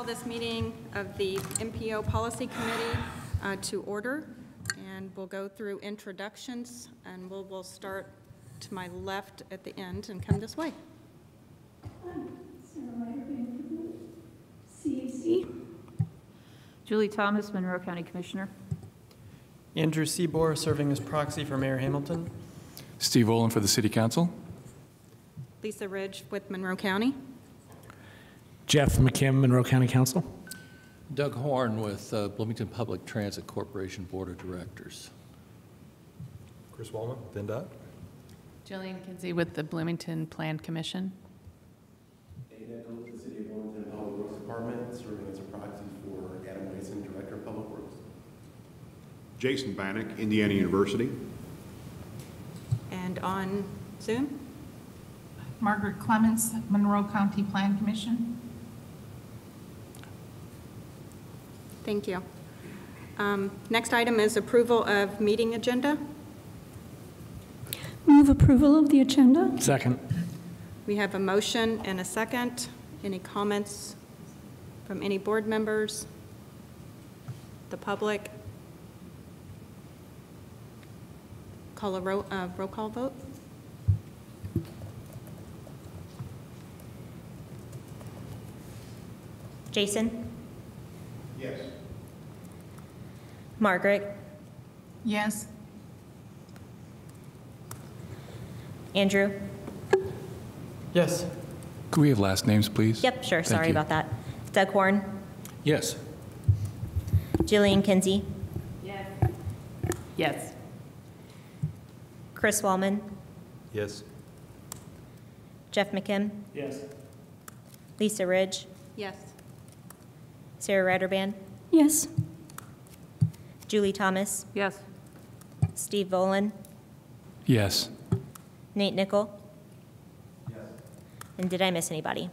call this meeting of the MPO Policy Committee to order, and we'll go through introductions, and we'll start to my left at the end and come this way. CAC. Julie Thomas, Monroe County Commissioner. Andrew Seabor, serving as proxy for Mayor Hamilton. Steve Olin for the City Council. Lisa Ridge with Monroe County. Jeff McKim, Monroe County Council. Doug Horn with Bloomington Public Transit Corporation Board of Directors. Chris Wallman, VinDOT. Jillian Kinsey with the Bloomington Plan Commission. Dana with the City of Bloomington Public Works Department, serving as a proxy for Adam Mason, Director of Public Works. Jason Bannock, Indiana University. And on Zoom, Margaret Clements, Monroe County Plan Commission. thank you. Next item is approval of meeting agenda. Move approval of the agenda. Second. We have a motion and a second. Any comments from any board members? The public? Call a roll call vote. Jason? Yes. Margaret? Yes. Andrew? Yes. Could we have last names, please? Yep, sure. Thank Sorry you. about that. Doug Horn? Yes. Jillian Kinsey? Yes. Chris Wallman? Yes. Jeff McKim? Yes. Lisa Ridge? Yes. Sarah Ryderban? Yes. Julie Thomas? Yes. Steve Volan? Yes. Nate Nickel? Yes. And did I miss anybody?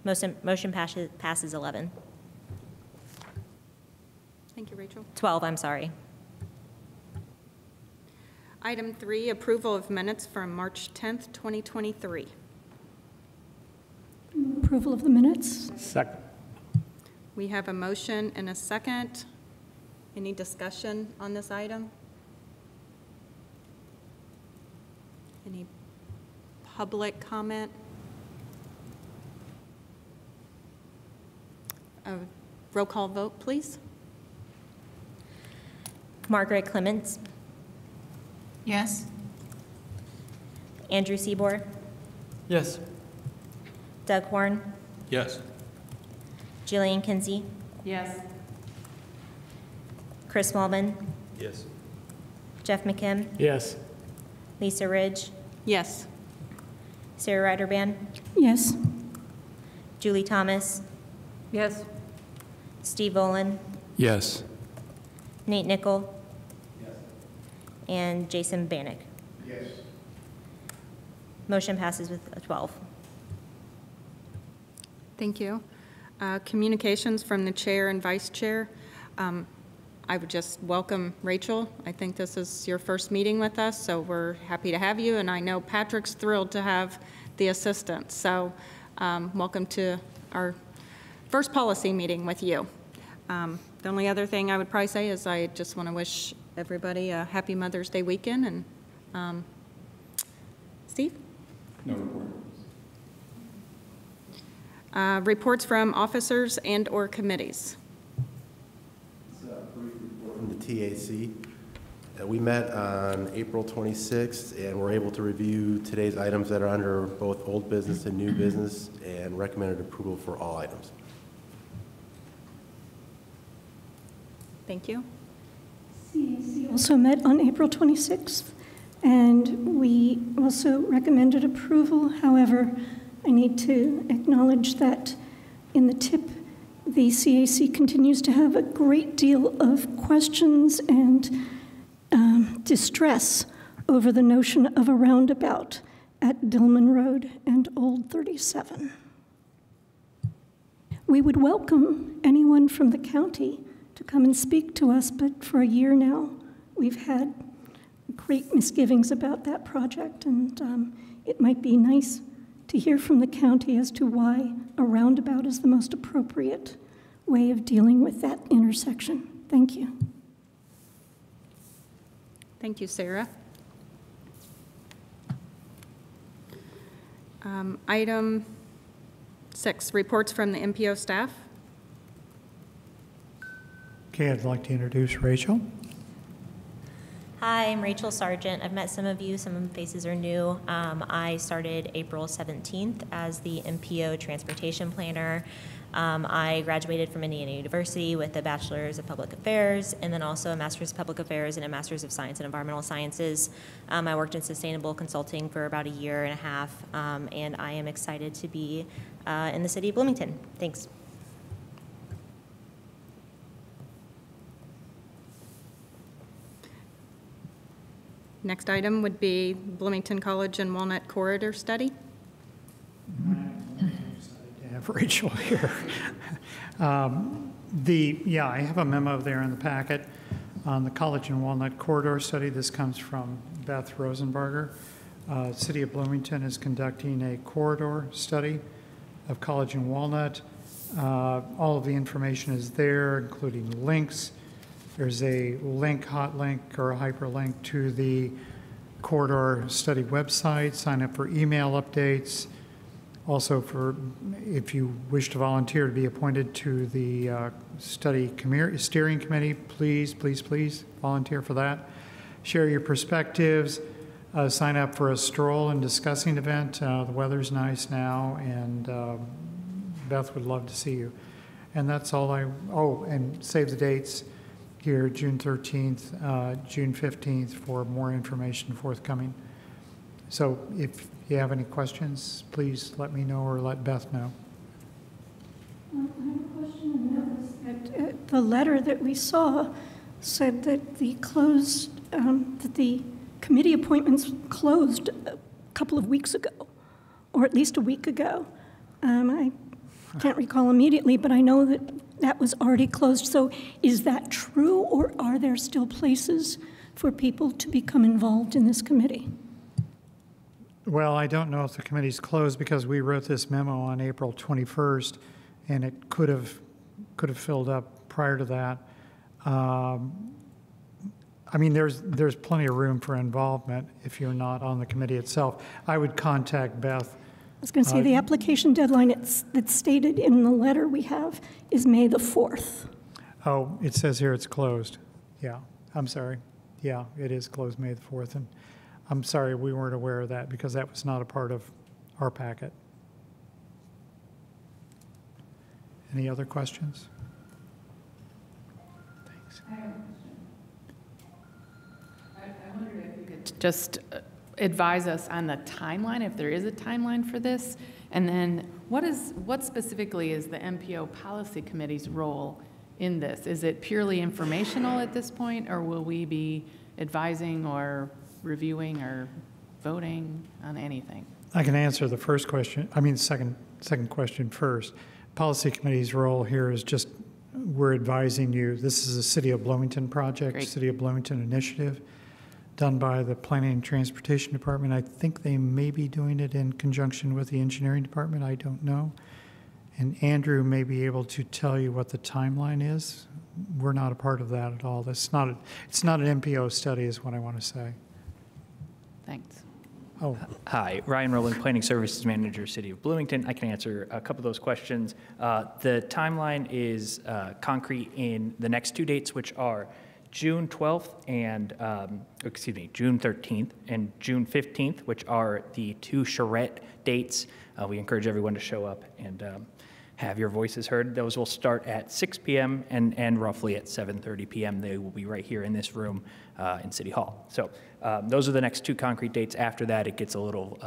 Motion passes 11. Thank you, Rachel. 12, I'm sorry. Item 3, approval of minutes from March 10th, 2023. Approval of the minutes. Second. We have a motion and a second. Any discussion on this item? Any public comment? A roll call vote, please. Margaret Clements? Yes. Andrew Seabor? Yes. Doug Horn? Yes. Jillian Kinsey? Yes. Chris Wallman? Yes. Jeff McKim? Yes. Lisa Ridge? Yes. Sarah Ryderban? Yes. Julie Thomas? Yes. Steve Volan? Yes. Nate Nickel? Yes. And Jason Bannock? Yes. Motion passes with a 12. Thank you. Communications from the chair and vice chair. I would just welcome Rachel. I think this is your first meeting with us, so we're happy to have you. And I know Patrick's thrilled to have the assistant. So welcome to our first policy meeting with you. The only other thing I would probably say is I just want to wish everybody a happy Mother's Day weekend. And Steve? No report. Reports from officers and or committees. It's a brief report from the TAC. We met on April 26th and were able to review today's items that are under both old business and new business and recommended approval for all items. Thank you. CAC also met on April 26th, and we also recommended approval. However, I need to acknowledge that in the tip, the CAC continues to have a great deal of questions and distress over the notion of a roundabout at Dillman Road and Old 37. We would welcome anyone from the county to come and speak to us, but for a year now, we've had great misgivings about that project, and it might be nice to hear from the county as to why a roundabout is the most appropriate way of dealing with that intersection. Thank you. Thank you, Sarah. Item 6, reports from the MPO staff. Okay, I'd like to introduce Rachel. Hi, I'm Rachel Sargent. I've met some of you. Some of the faces are new. I started April 17th as the MPO transportation planner. I graduated from Indiana University with a Bachelor's of Public Affairs and then also a Master's of Public Affairs and a Master's of Science in Environmental Sciences. I worked in sustainable consulting for about a year and a half, and I am excited to be in the city of Bloomington. Thanks. Next item would be Bloomington College and Walnut Corridor Study. To have Rachel here. I have a memo there in the packet on the College and Walnut Corridor Study. This comes from Beth Rosenbarger. City of Bloomington is conducting a corridor study of College and Walnut. All of the information is there, including links. There's a link, hot link, or a hyperlink to the corridor study website. Sign up for email updates. Also, if you wish to volunteer to be appointed to the study steering committee, please volunteer for that. Share your perspectives. Sign up for a stroll and discussing event. The weather's nice now, and Beth would love to see you. And that's all and save the dates here, June 13th, June 15th, for more information forthcoming. So if you have any questions, please let me know or let Beth know. I have a question, and that was that the letter that we saw said that the committee appointments closed a couple of weeks ago, or at least a week ago. I can't recall immediately, but I know that was already closed. So is that true, or are there still places for people to become involved in this committee? Well, I don't know if the committee's closed because we wrote this memo on April 21st, and it could have filled up prior to that. I mean, there's plenty of room for involvement if you're not on the committee itself. I would contact Beth. I was going to say the application deadline that's stated in the letter we have is May the 4th. Oh, it says here it's closed. Yeah, I'm sorry. Yeah, it is closed May the 4th. And I'm sorry we weren't aware of that because that was not a part of our packet. Any other questions? Thanks. I have a question. I wonder if you could just advise us on the timeline, if there is a timeline for this, and then what specifically is the MPO Policy Committee's role in this? Is it purely informational at this point, or will we be advising or reviewing or voting on anything? I can answer the first question. I mean, second question first. Policy Committee's role here is just we're advising you. This is a City of Bloomington project, Great. City of Bloomington initiative, done by the Planning and Transportation Department. I think they may be doing it in conjunction with the Engineering Department. I don't know. And Andrew may be able to tell you what the timeline is. We're not a part of that at all. It's not an MPO study is what I want to say. Thanks. Oh. Hi, Ryan Rowland, Planning Services Manager, City of Bloomington. I can answer a couple of those questions. The timeline is concrete in the next two dates, which are June 12th and, June 13th and June 15th, which are the two charrette dates. We encourage everyone to show up and have your voices heard. Those will start at 6 p.m. and roughly at 7:30 p.m. They will be right here in this room in City Hall. So those are the next two concrete dates. After that, it gets a little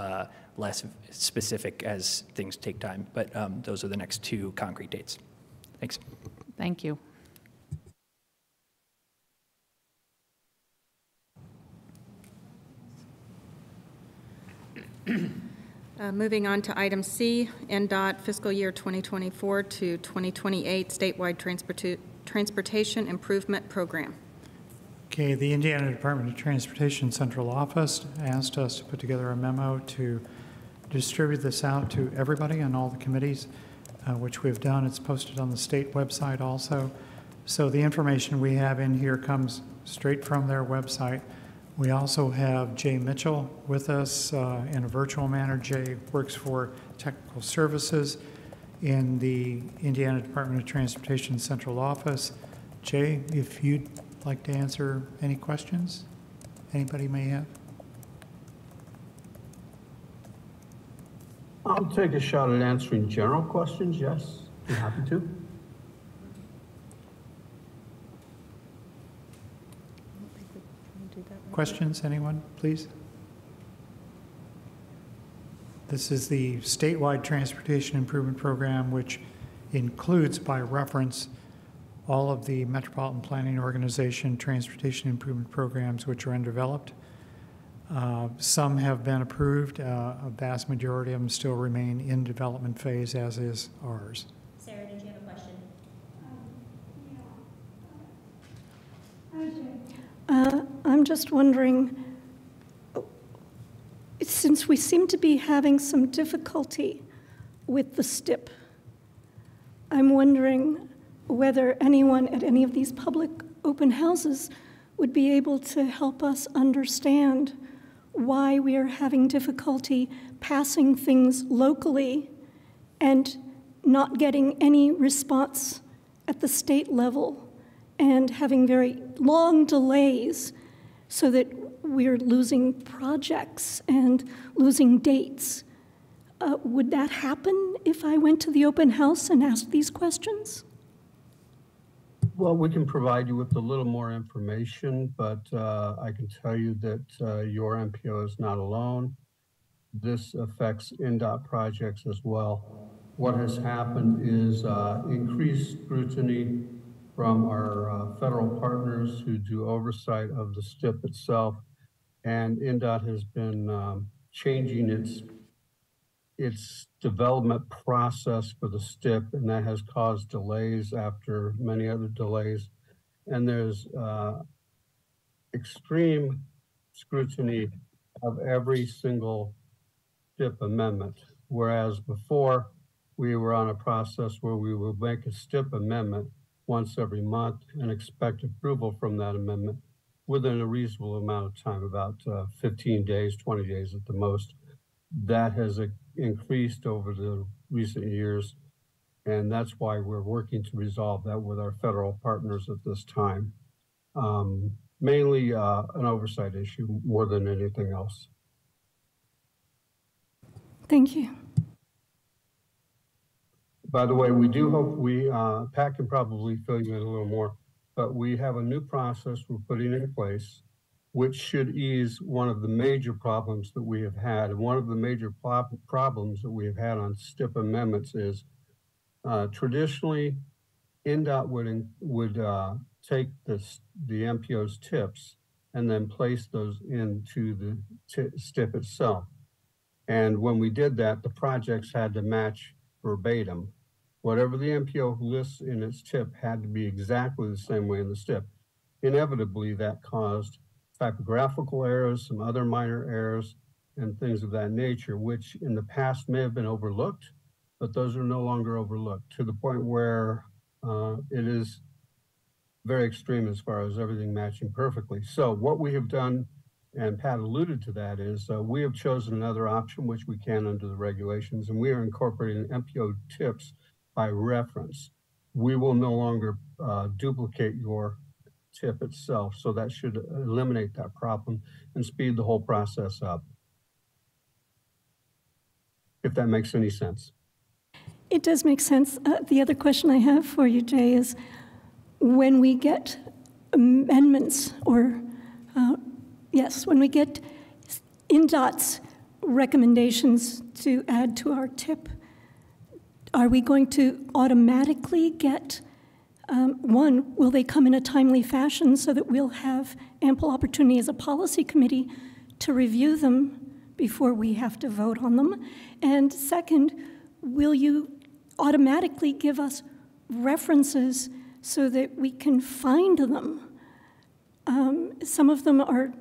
less specific as things take time, but those are the next two concrete dates. Thanks. Thank you. Moving on to item C, NDOT fiscal year 2024 to 2028 statewide transportation improvement program. Okay, the Indiana Department of Transportation Central Office asked us to put together a memo to distribute this out to everybody and all the committees, which we've done. It's posted on the state website also. So the information we have in here comes straight from their website. We also have Jay Mitchell with us in a virtual manner. Jay works for Technical Services in the Indiana Department of Transportation Central Office. Jay, if you'd like to answer any questions anybody may have. I'll take a shot at answering general questions, yes. I'm happy to. Questions, anyone, please? This is the statewide transportation improvement program, which includes by reference all of the Metropolitan Planning Organization transportation improvement programs which are undeveloped. Some have been approved. A vast majority of them still remain in development phase, as is ours. Sarah, did you have a question? I'm just wondering, since we seem to be having some difficulty with the STIP, I'm wondering whether anyone at any of these public open houses would be able to help us understand why we are having difficulty passing things locally and not getting any response at the state level and having very long delays so that we're losing projects and losing dates. Would that happen if I went to the open house and asked these questions? Well, we can provide you with a little more information, but I can tell you that your MPO is not alone. This affects NDOT projects as well. What has happened is increased scrutiny from our federal partners who do oversight of the STIP itself, and NDOT has been changing its development process for the STIP, and that has caused delays after many other delays. And there's extreme scrutiny of every single STIP amendment, whereas before we were on a process where we would make a STIP amendment once every month and expect approval from that amendment within a reasonable amount of time, about 15 days, 20 days at the most. That has increased over the recent years, and that's why we're working to resolve that with our federal partners at this time. Mainly an oversight issue more than anything else. Thank you. By the way, we do hope Pat can probably fill you in a little more, but we have a new process we're putting in place which should ease one of the major problems that we have had. And one of the major problems that we have had on STIP amendments is traditionally NDOT would take the MPO's TIPs and then place those into the STIP itself. And when we did that, the projects had to match verbatim. Whatever the MPO lists in its TIP had to be exactly the same way in the STIP. Inevitably, that caused typographical errors, some other minor errors, and things of that nature, which in the past may have been overlooked, but those are no longer overlooked to the point where it is very extreme as far as everything matching perfectly. So what we have done, and Pat alluded to that, is we have chosen another option, which we can under the regulations, and we are incorporating MPO TIPs by reference. We will no longer duplicate your TIP itself, so that should eliminate that problem and speed the whole process up, if that makes any sense. It does make sense. The other question I have for you, Jay, is when we get amendments or, when we get NDOT's recommendations to add to our TIP, are we going to automatically get one, will they come in a timely fashion so that we'll have ample opportunity as a policy committee to review them before we have to vote on them? And second, will you automatically give us references so that we can find them? Some of them are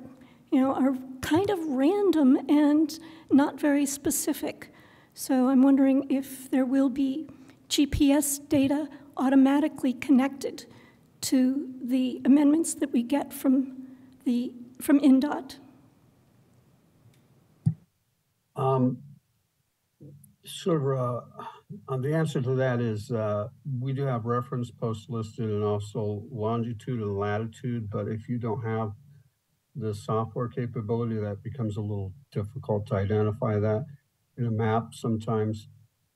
are kind of random and not very specific. So I'm wondering if there will be GPS data automatically connected to the amendments that we get from INDOT. The answer to that is we do have reference posts listed and also longitude and latitude, but if you don't have the software capability, that becomes a little difficult to identify that in a map sometimes.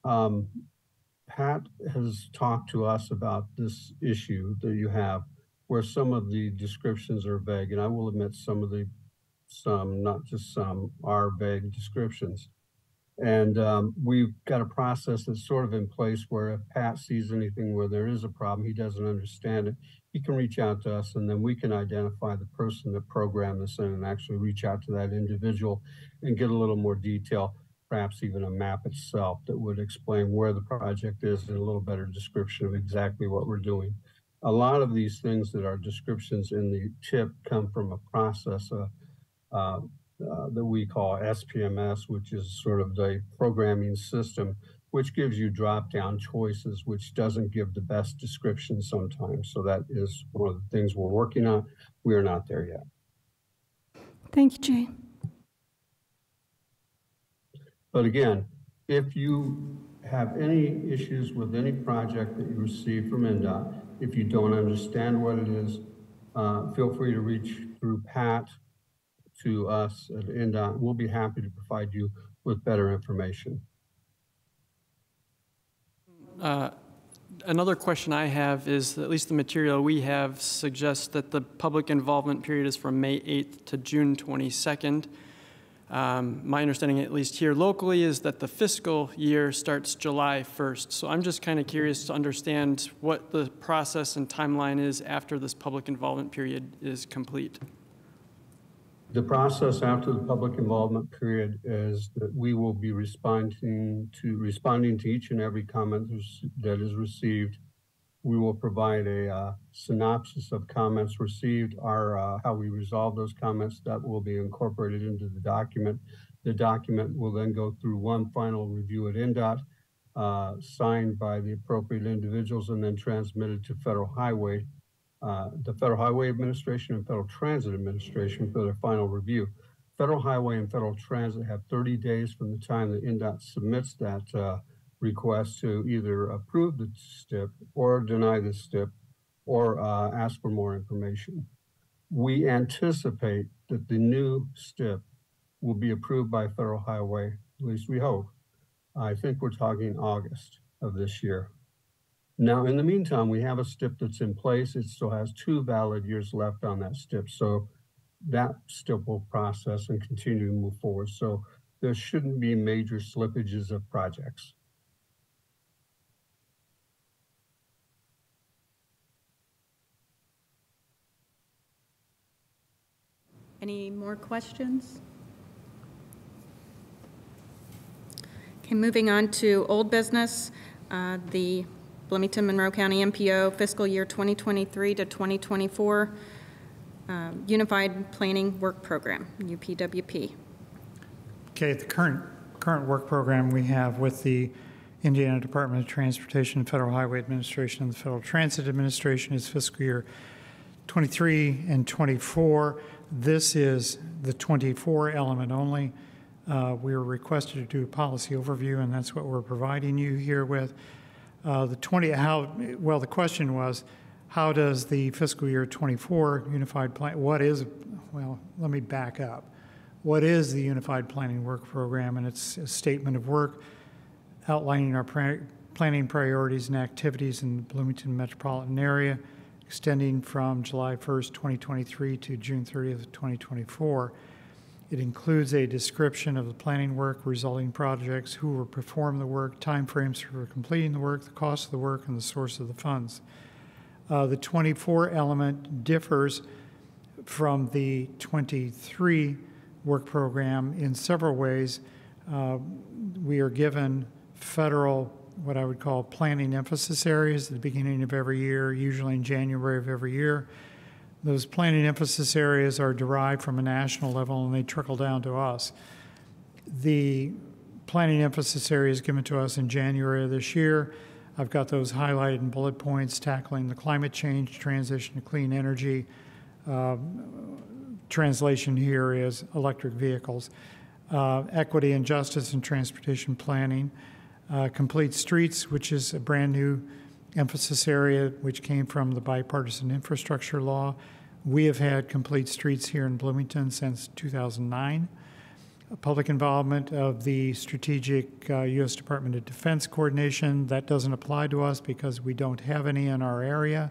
Pat has talked to us about this issue that you have where some of the descriptions are vague, and I will admit some, not just some, are vague descriptions. And we've got a process that's sort of in place where if Pat sees anything where there is a problem, he doesn't understand it, he can reach out to us and then we can identify the person that programmed this in and actually reach out to that individual and get a little more detail, perhaps even a map itself that would explain where the project is and a little better description of exactly what we're doing. A lot of these things that are descriptions in the tip come from a process that we call SPMS, which is sort of the programming system, which gives you drop-down choices, which doesn't give the best description sometimes. So that is one of the things we're working on. We are not there yet. Thank you, Jay. But again, if you have any issues with any project that you receive from INDOT, if you don't understand what it is, feel free to reach through Pat to us at INDOT. We'll be happy to provide you with better information. Another question I have is, at least the material we have suggests that the public involvement period is from May 8th to June 22nd. My understanding, at least here locally, is that the fiscal year starts July 1st. So I'm just kind of curious to understand what the process and timeline is after this public involvement period is complete. The process after the public involvement period is that we will be responding to each and every comment that is received. We will provide a synopsis of comments received, how we resolve those comments. That will be incorporated into the document. The document will then go through one final review at INDOT, signed by the appropriate individuals, and then transmitted to Federal Highway, the Federal Highway Administration and Federal Transit Administration for their final review. Federal Highway and Federal Transit have 30 days from the time that INDOT submits that request to either approve the STIP or deny the STIP or ask for more information. We anticipate that the new STIP will be approved by Federal Highway, at least we hope. I think we're talking August of this year. Now, in the meantime, we have a STIP that's in place. It still has 2 valid years left on that STIP. So that STIP will process and continue to move forward. So there shouldn't be major slippages of projects. Any more questions? Okay, moving on to old business, the Bloomington Monroe County MPO fiscal year 2023 to 2024 Unified Planning Work Program, UPWP. Okay, the current work program we have with the Indiana Department of Transportation, Federal Highway Administration, and the Federal Transit Administration is fiscal year 23 and 24. This is the 24 element only. We were requested to do a policy overview, and that's what we're providing you here with. The question was, how does the fiscal year 24 Unified Plan, let me back up. What is the Unified Planning Work Program? And it's a statement of work outlining our planning priorities and activities in the Bloomington Metropolitan area, extending from July 1st, 2023 to June 30th, 2024. It includes a description of the planning work, resulting projects, who will perform the work, timeframes for completing the work, the cost of the work, and the source of the funds. The 24 element differs from the 23 work program in several ways. We are given federal, what I would call planning emphasis areas at the beginning of every year, usually in January of every year. Those planning emphasis areas are derived from a national level and they trickle down to us. The planning emphasis areas given to us in January of this year, I've got those highlighted in bullet points: tackling the climate change, transition to clean energy. Translation here is electric vehicles. Equity and justice and transportation planning. Complete streets, which is a brand new emphasis area which came from the bipartisan infrastructure law. We have had complete streets here in Bloomington since 2009. Public involvement of the strategic U.S. Department of Defense coordination, that doesn't apply to us because we don't have any in our area.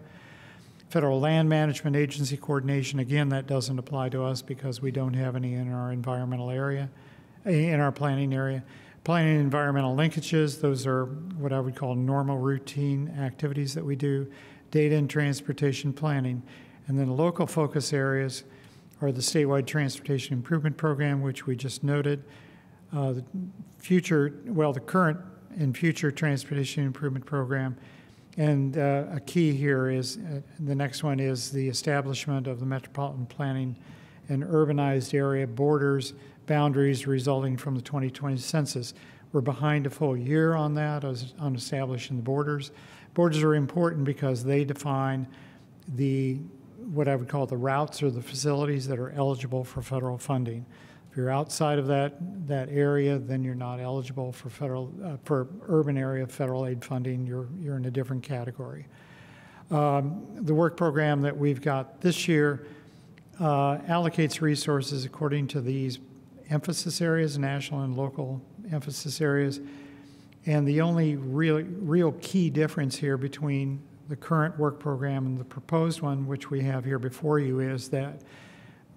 Federal Land Management Agency coordination, again, that doesn't apply to us because we don't have any in our environmental area, in our planning area. Planning and environmental linkages, those are what I would call normal routine activities that we do. Data and transportation planning. And then local focus areas are the statewide transportation improvement program, which we just noted. The current and future transportation improvement program. And a key here is, the next one is the establishment of the Metropolitan Planning and Urbanized Area Borders boundaries resulting from the 2020 census. We're behind a full year on that, on establishing the borders. Borders are important because they define what I would call the routes or the facilities that are eligible for federal funding. If you're outside of that area, then you're not eligible for for urban area federal aid funding. You're in a different category. The work program that we've got this year allocates resources according to these emphasis areas, national and local emphasis areas. And the only real key difference here between the current work program and the proposed one, which we have here before you, is that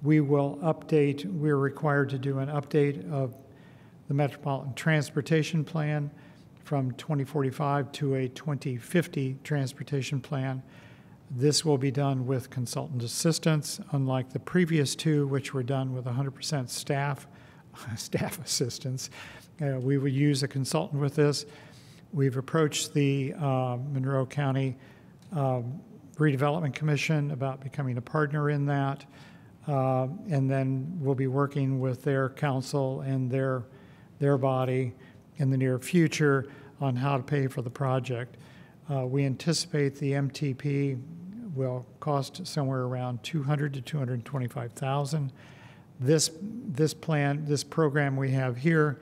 we're required to do an update of the Metropolitan Transportation Plan from 2045 to a 2050 transportation plan. This will be done with consultant assistance, unlike the previous two, which were done with 100% staff assistance. We would use a consultant with this. We've approached the Monroe County Redevelopment Commission about becoming a partner in that. And then we'll be working with their council and their body in the near future on how to pay for the project. We anticipate the MTP will cost somewhere around $200,000 to $225,000. This program we have here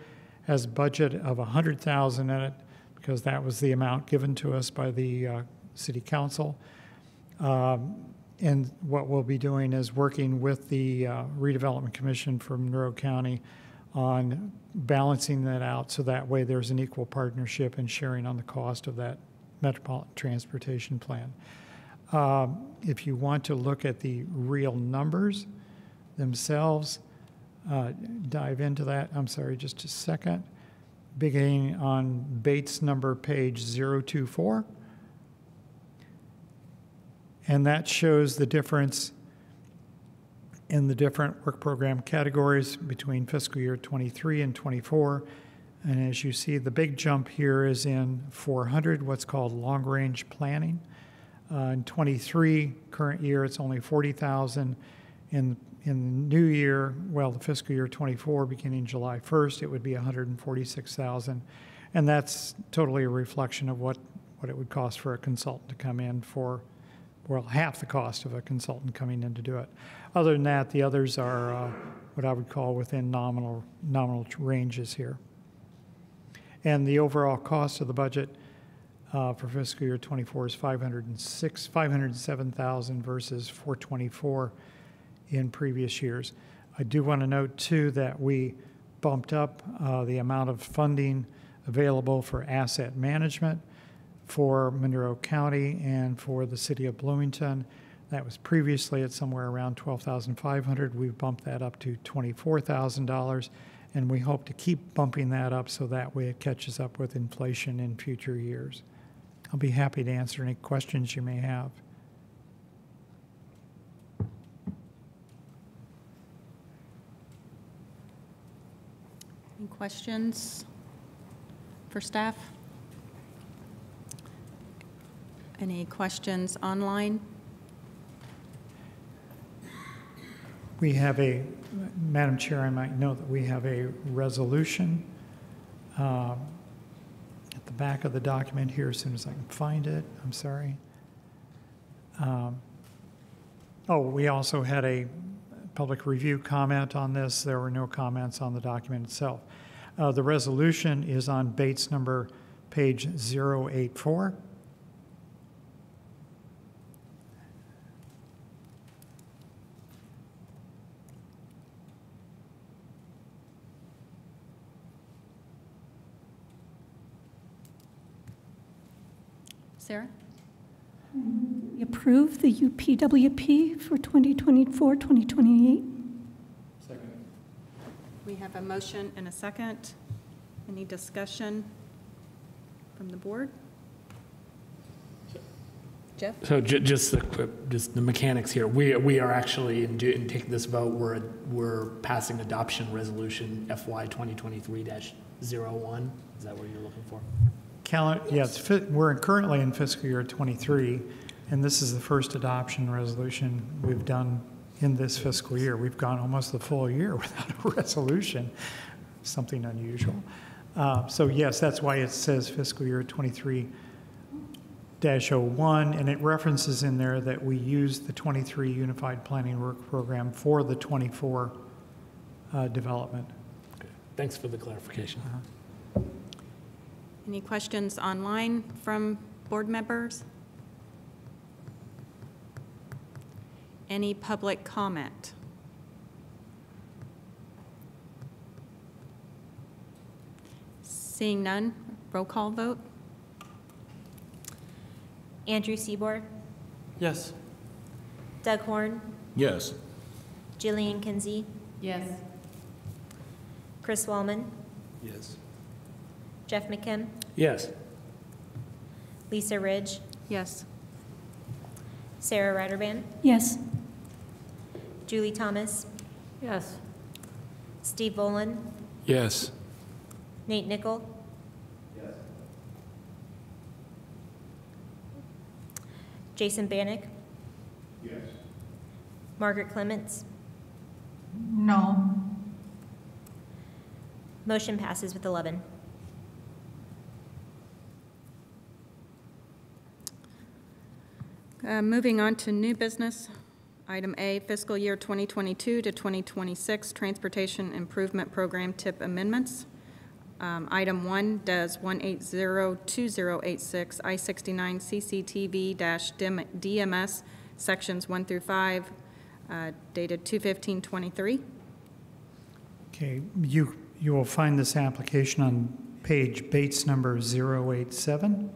has a budget of $100,000 in it because that was the amount given to us by the City Council. And what we'll be doing is working with the Redevelopment Commission for Monroe County on balancing that out so that way there's an equal partnership and sharing on the cost of that Metropolitan Transportation Plan. If you want to look at the real numbers themselves, dive into that. I'm sorry, just a second. Beginning on Bates number page 024. And that shows the difference in the different work program categories between fiscal year 23 and 24. And as you see, the big jump here is in 400, what's called long-range planning. In 23, current year, it's only 40,000. In the new year, the fiscal year 24, beginning July 1st, it would be 146,000. And that's totally a reflection of what it would cost for a consultant to come in for, half the cost of a consultant coming in to do it. Other than that, the others are what I would call within nominal ranges here. And the overall cost of the budget for fiscal year 24 is $507,000 versus $424,000 in previous years. I do want to note too that we bumped up the amount of funding available for asset management for Monroe County and for the City of Bloomington. That was previously at somewhere around $12,500. We've bumped that up to $24,000, and we hope to keep bumping that up so that way it catches up with inflation in future years. I'll be happy to answer any questions you may have. Any questions for staff? Any questions online? We have a, Madam Chair, I might note that we have a resolution at the back of the document here as soon as I can find it. I'm sorry. We also had a public review comment on this. There were no comments on the document itself. The resolution is on Bates number page 084. Sarah? We approve the UPWP for 2024-2028. Second. We have a motion and a second. Any discussion from the board? Jeff? So just the mechanics here. We are actually, in taking this vote, we're passing adoption resolution FY 2023-01. Is that what you're looking for? Yes, we're currently in fiscal year 23, and this is the first adoption resolution we've done in this fiscal year. We've gone almost the full year without a resolution, something unusual. So yes, that's why it says fiscal year 23-01, and it references in there that we use the 23 Unified Planning Work Program for the 24 development. Okay. Thanks for the clarification. Any questions online from board members? Any public comment? Seeing none, roll call vote. Andrew Seaborg, Yes. Doug Horn, Yes. Jillian Kinsey, Yes. Chris Wallman, Yes. Jeff McKim, Yes. Lisa Ridge, Yes. Sarah Ryderban, Yes. Julie Thomas, Yes. Steve Volan, Yes. Nate Nickel, Jason Bannock, Yes. Margaret Clements. No. Motion passes with 11. Moving on to new business. Item A, fiscal year 2022 to 2026 Transportation Improvement Program TIP amendments. Item 1 does 1802086 I-69 CCTV-DMS sections 1 through 5, dated 2/15/23. Okay, you will find this application on page Bates number 087.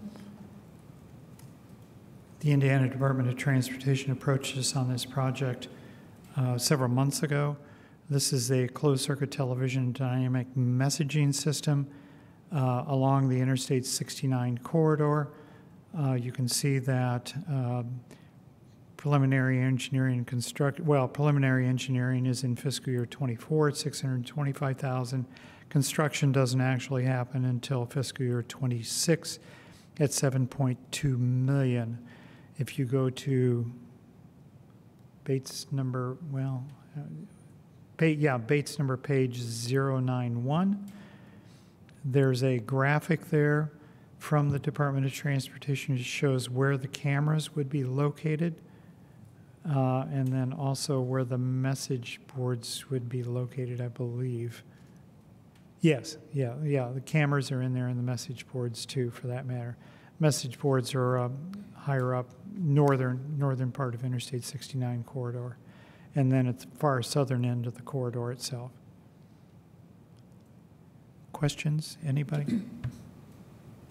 The Indiana Department of Transportation approached us on this project several months ago. This is a closed-circuit television dynamic messaging system along the Interstate 69 corridor. You can see that preliminary engineering preliminary engineering is in fiscal year 24 at $625,000. Construction doesn't actually happen until fiscal year 26 at $7.2 million. If you go to Bates number, Bates number page 091, there's a graphic there from the Department of Transportation that shows where the cameras would be located, and then also where the message boards would be located, I believe. Yes, the cameras are in there and the message boards too, for that matter. Message boards are higher up, northern part of Interstate 69 corridor, and then at the far southern end of the corridor itself. Questions, anybody?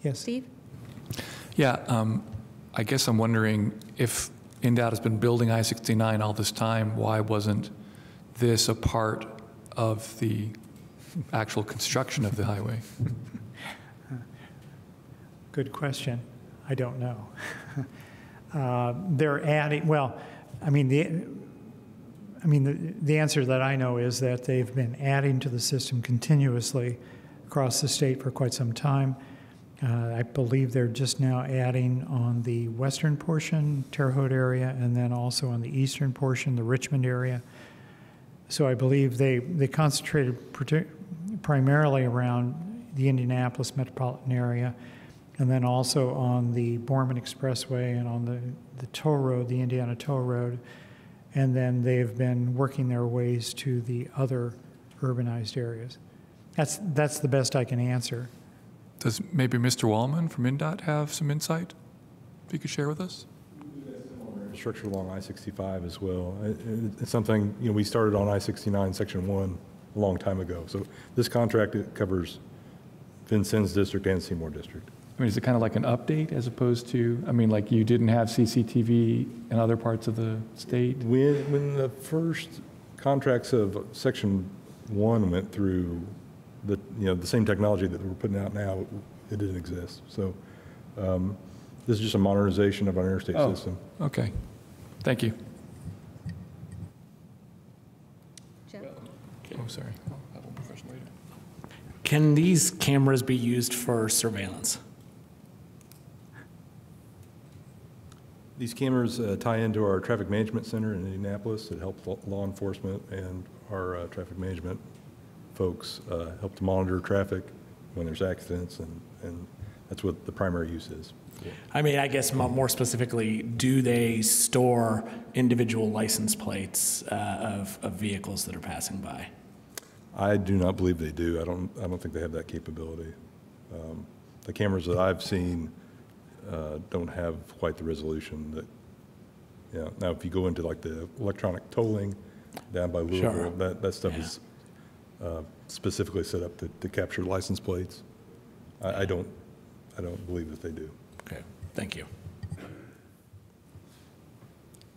Yes? Steve? Yeah, I guess I'm wondering if INDOT has been building I-69 all this time, why wasn't this a part of the actual construction of the highway? Good question. I don't know. They're adding, the answer that I know is that they've been adding to the system continuously across the state for quite some time. I believe they're just now adding on the western portion, Terre Haute area, and then also on the eastern portion, the Richmond area. So I believe they concentrated primarily around the Indianapolis metropolitan area, and then also on the Borman Expressway and on the toll road, the Indiana toll road. And then they've been working their ways to the other urbanized areas. That's the best I can answer. Does maybe Mr. Wallman from INDOT have some insight you could share with us? Structure along I-65 as well. It's something, we started on I-69 Section 1 a long time ago. So this contract, it covers Vincennes District and Seymour District. I mean, is it kind of like an update as opposed to, I mean, like you didn't have CCTV in other parts of the state? When the first contracts of Section 1 went through, the same technology that we're putting out now, it didn't exist. So this is just a modernization of our interstate system. Okay. Thank you. Jeff? Oh, sorry. I'll have one more question later. Can these cameras be used for surveillance? These cameras tie into our traffic management center in Indianapolis that help law enforcement and our traffic management folks help to monitor traffic when there's accidents, and that's what the primary use is. Yeah. I mean, I guess more specifically, do they store individual license plates of vehicles that are passing by? I do not believe they do. I don't think they have that capability. The cameras that I've seen don't have quite the resolution that. Yeah. Now, if you go into like the electronic tolling down by Louisville, that stuff is specifically set up to capture license plates. I don't believe that they do. Okay. Thank you.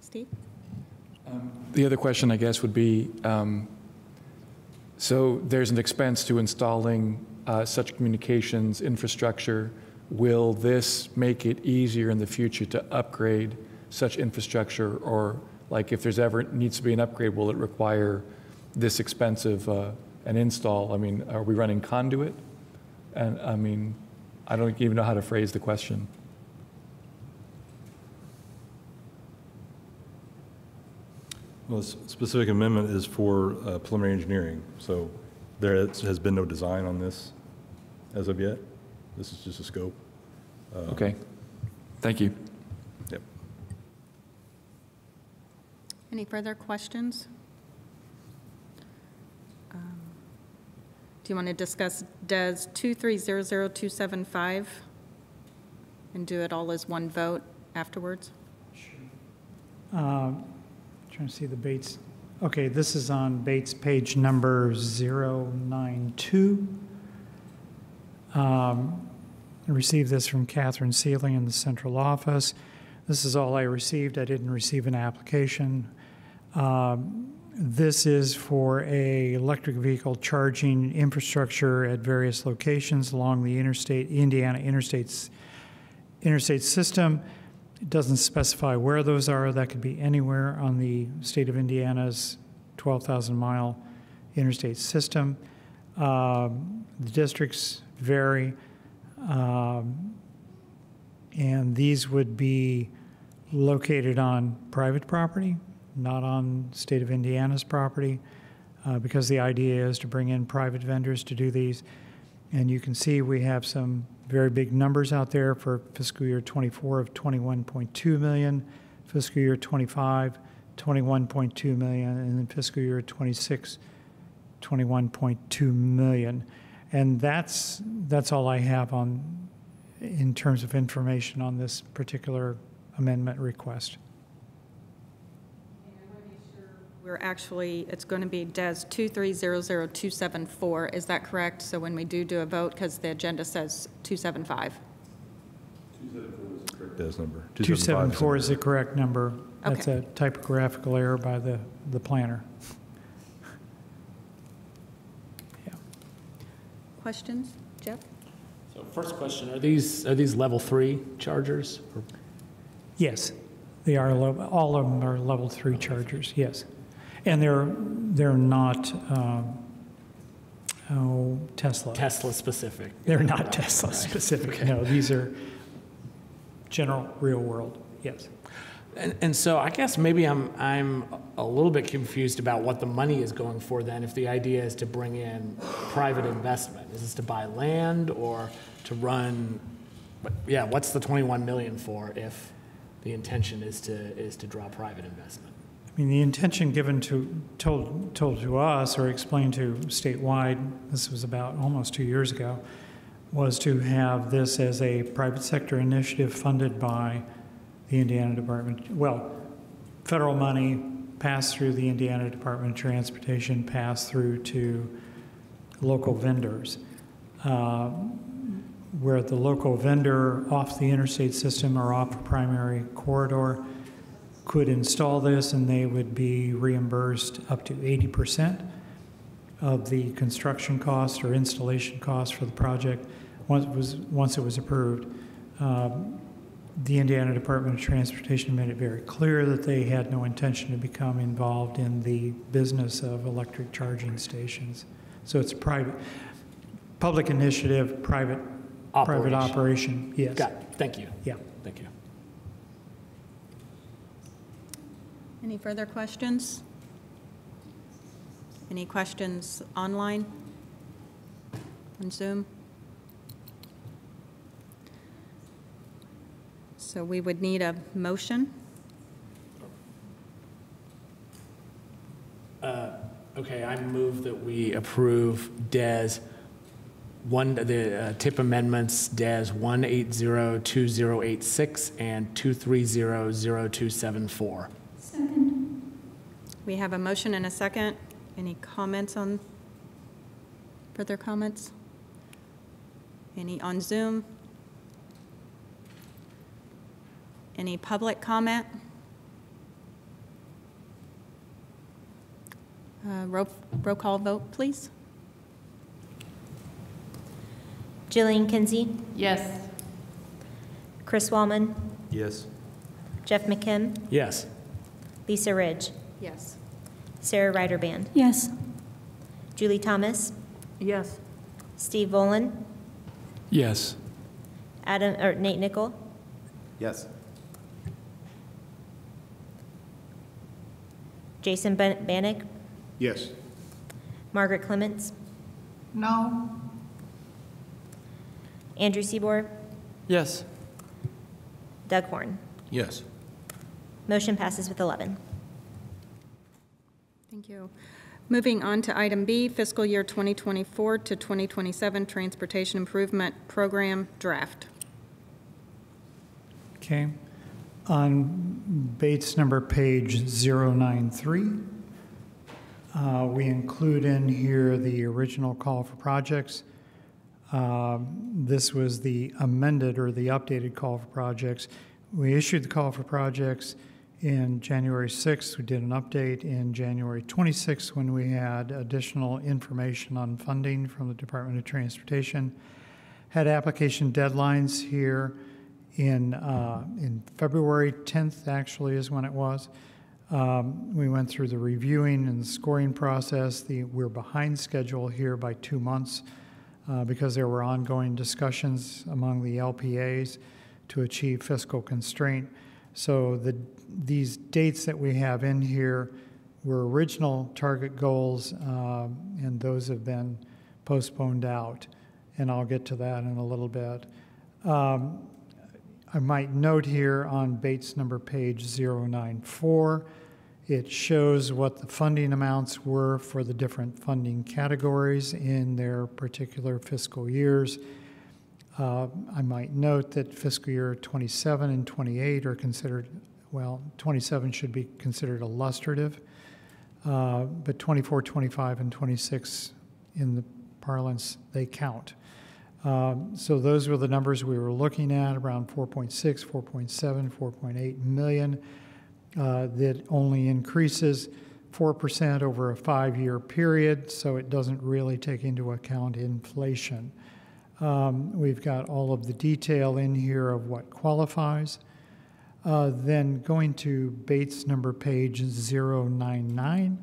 Steve? The other question, I guess, would be, so there's an expense to installing such communications infrastructure. Will this make it easier in the future to upgrade such infrastructure? Or like if there's ever needs to be an upgrade, will it require this expensive an install? I mean, are we running conduit? And I mean, I don't even know how to phrase the question. Well, this specific amendment is for preliminary engineering, so there has been no design on this as of yet. This is just a scope. Okay. Thank you. Yep. Any further questions? Do you want to discuss DES 2300275 and do it all as one vote afterwards? Trying to see the Bates. Okay, this is on Bates page number 092. I received this from Catherine Sealing in the central office. This is all I received. I didn't receive an application. This is for a electric vehicle charging infrastructure at various locations along the Indiana interstate system. It doesn't specify where those are. That could be anywhere on the state of Indiana's 12,000-mile interstate system. The districts vary, and these would be located on private property, not on state of Indiana's property, because the idea is to bring in private vendors to do these. And you can see we have some very big numbers out there for fiscal year 24 of 21.2 million, fiscal year 25, 21.2 million, and then fiscal year 26, 21.2 million. And that's all I have in terms of information on this particular amendment request. It's going to be DES 2300274, is that correct? So when we do a vote, because the agenda says 275. 274 is the correct DES number. 274 is the correct number. Okay. That's a typographical error by the planner. Yeah. Questions? Jeff? So first question, are these level 3 chargers? Yes, they are. All of them are level 3 chargers. Yes, and they're not Tesla. Tesla specific. They're not Tesla specific. Okay. No, these are general real world. Yes. And so I guess maybe I'm a little bit confused about what the money is going for then, if the idea is to bring in private investment. Is this to buy land or to run, yeah, what's the 21 million for if the intention is to draw private investment? I mean, the intention told to us or explained to statewide, this was about almost 2 years ago, was to have this as a private sector initiative funded by the Indiana Department, well, federal money passed through the Indiana Department of Transportation, passed through to local vendors, where the local vendor off the interstate system or off a primary corridor could install this and they would be reimbursed up to 80% of the construction cost or installation cost for the project once it was approved. The Indiana Department of Transportation made it very clear that they had no intention to become involved in the business of electric charging stations. So it's private, public initiative, private operation. Yes. Got it. Thank you. Yeah. Thank you. Any further questions? Any questions online? On Zoom? So we would need a motion. Okay, I move that we approve the tip amendments DES 1802086 and 2300274. Second. We have a motion and a second. Any comments on, further comments? Any on Zoom? Any public comment? Roll call vote, please. Jillian Kinsey, Yes. Chris Wallman, Yes. Jeff McKim, Yes. Lisa Ridge, Yes. Sarah Ryderband, Yes. Julie Thomas, Yes. Steve Volan, Yes. Nate Nickel, Yes. Jason Bannock, Yes. Margaret Clements, No. Andrew Seaborg, Yes. Doug Horn. Yes. Motion passes with 11. Thank you. Moving on to item B, fiscal year 2024 to 2027 Transportation Improvement Program Draft. Okay. On Bates number page 093, we include in here the original call for projects. This was the amended or the updated call for projects. We issued the call for projects in January 6th. We did an update in January 26th when we had additional information on funding from the Department of Transportation. Had application deadlines here in February 10th, actually, is when it was. We went through the reviewing and the scoring process. We're behind schedule here by 2 months because there were ongoing discussions among the LPAs to achieve fiscal constraint. So these dates that we have in here were original target goals, and those have been postponed out. And I'll get to that in a little bit. I might note here on Bates number page 094, it shows what the funding amounts were for the different funding categories in their particular fiscal years. I might note that fiscal year 27 and 28 are considered, well, 27 should be considered illustrative, but 24, 25, and 26 in the parlance, they count. So those were the numbers we were looking at, around 4.6, 4.7, 4.8 million. That only increases 4% over a 5-year period, so it doesn't really take into account inflation. We've got all of the detail in here of what qualifies. Then going to Bates number page 099.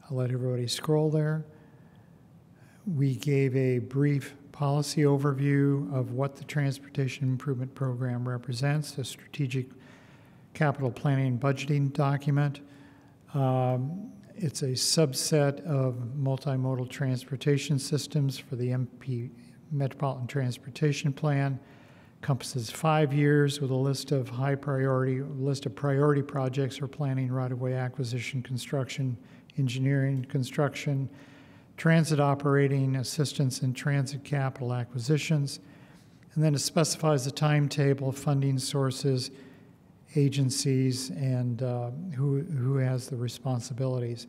I'll let everybody scroll there. We gave a brief policy overview of what the Transportation Improvement Program represents, a strategic capital planning and budgeting document. It's a subset of multimodal transportation systems for the Metropolitan Transportation Plan. Encompasses 5 years with a list of priority projects for planning, right-of-way acquisition, construction, engineering, construction, transit operating, assistance in transit capital acquisitions. And then it specifies the timetable, funding sources, agencies, and who has the responsibilities.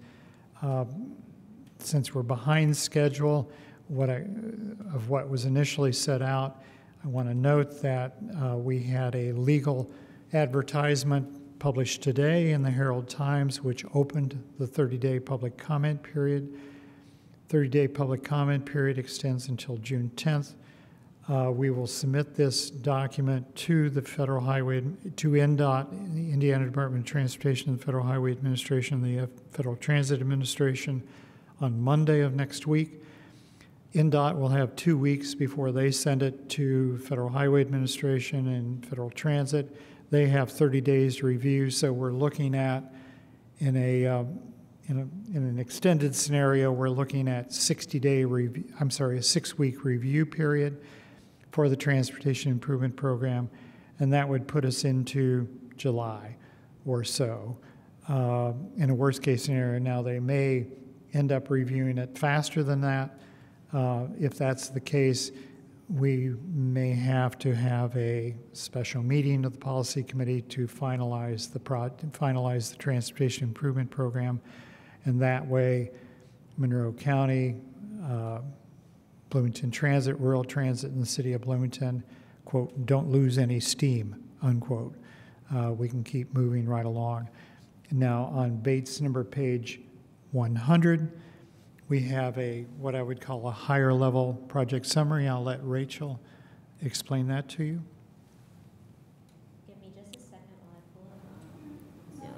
Since we're behind schedule of what was initially set out, I want to note that we had a legal advertisement published today in the Herald Times, which opened the 30-day public comment period. 30-day public comment period extends until June 10th. We will submit this document to the Federal Highway, to INDOT, the Indiana Department of Transportation, the Federal Highway Administration, the Federal Transit Administration on Monday of next week. INDOT will have 2 weeks before they send it to Federal Highway Administration and Federal Transit. They have 30 days to review, so we're looking at, in an extended scenario, we're looking at a 6-week review period for the Transportation Improvement Program, and that would put us into July or so. In a worst-case scenario, now they may end up reviewing it faster than that. If that's the case, we may have to have a special meeting of the Policy Committee to finalize the Transportation Improvement Program, and that way Monroe County, Bloomington Transit, Rural Transit, and the City of Bloomington, quote, don't lose any steam, unquote. We can keep moving right along. Now on Bates number page 100, we have what I would call a higher level project summary. I'll let Rachel explain that to you. Give me just a second while I pull up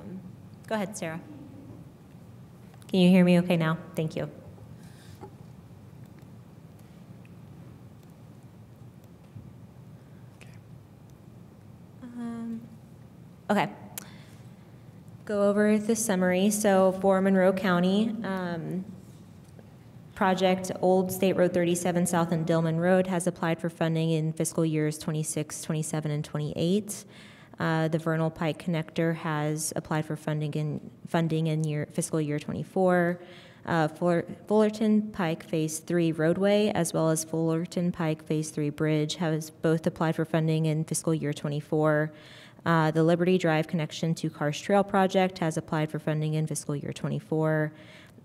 Zoom. Go ahead, Sarah. Can you hear me okay now? Thank you. Okay. Go over the summary. So for Monroe County, project Old State Road 37 South and Dillman Road has applied for funding in fiscal years 26, 27, and 28. The Vernal Pike Connector has applied for funding in fiscal year 24. Fullerton Pike Phase 3 roadway as well as Fullerton Pike Phase 3 bridge has both applied for funding in fiscal year 24. The Liberty Drive connection to Cars Trail project has applied for funding in fiscal year 24.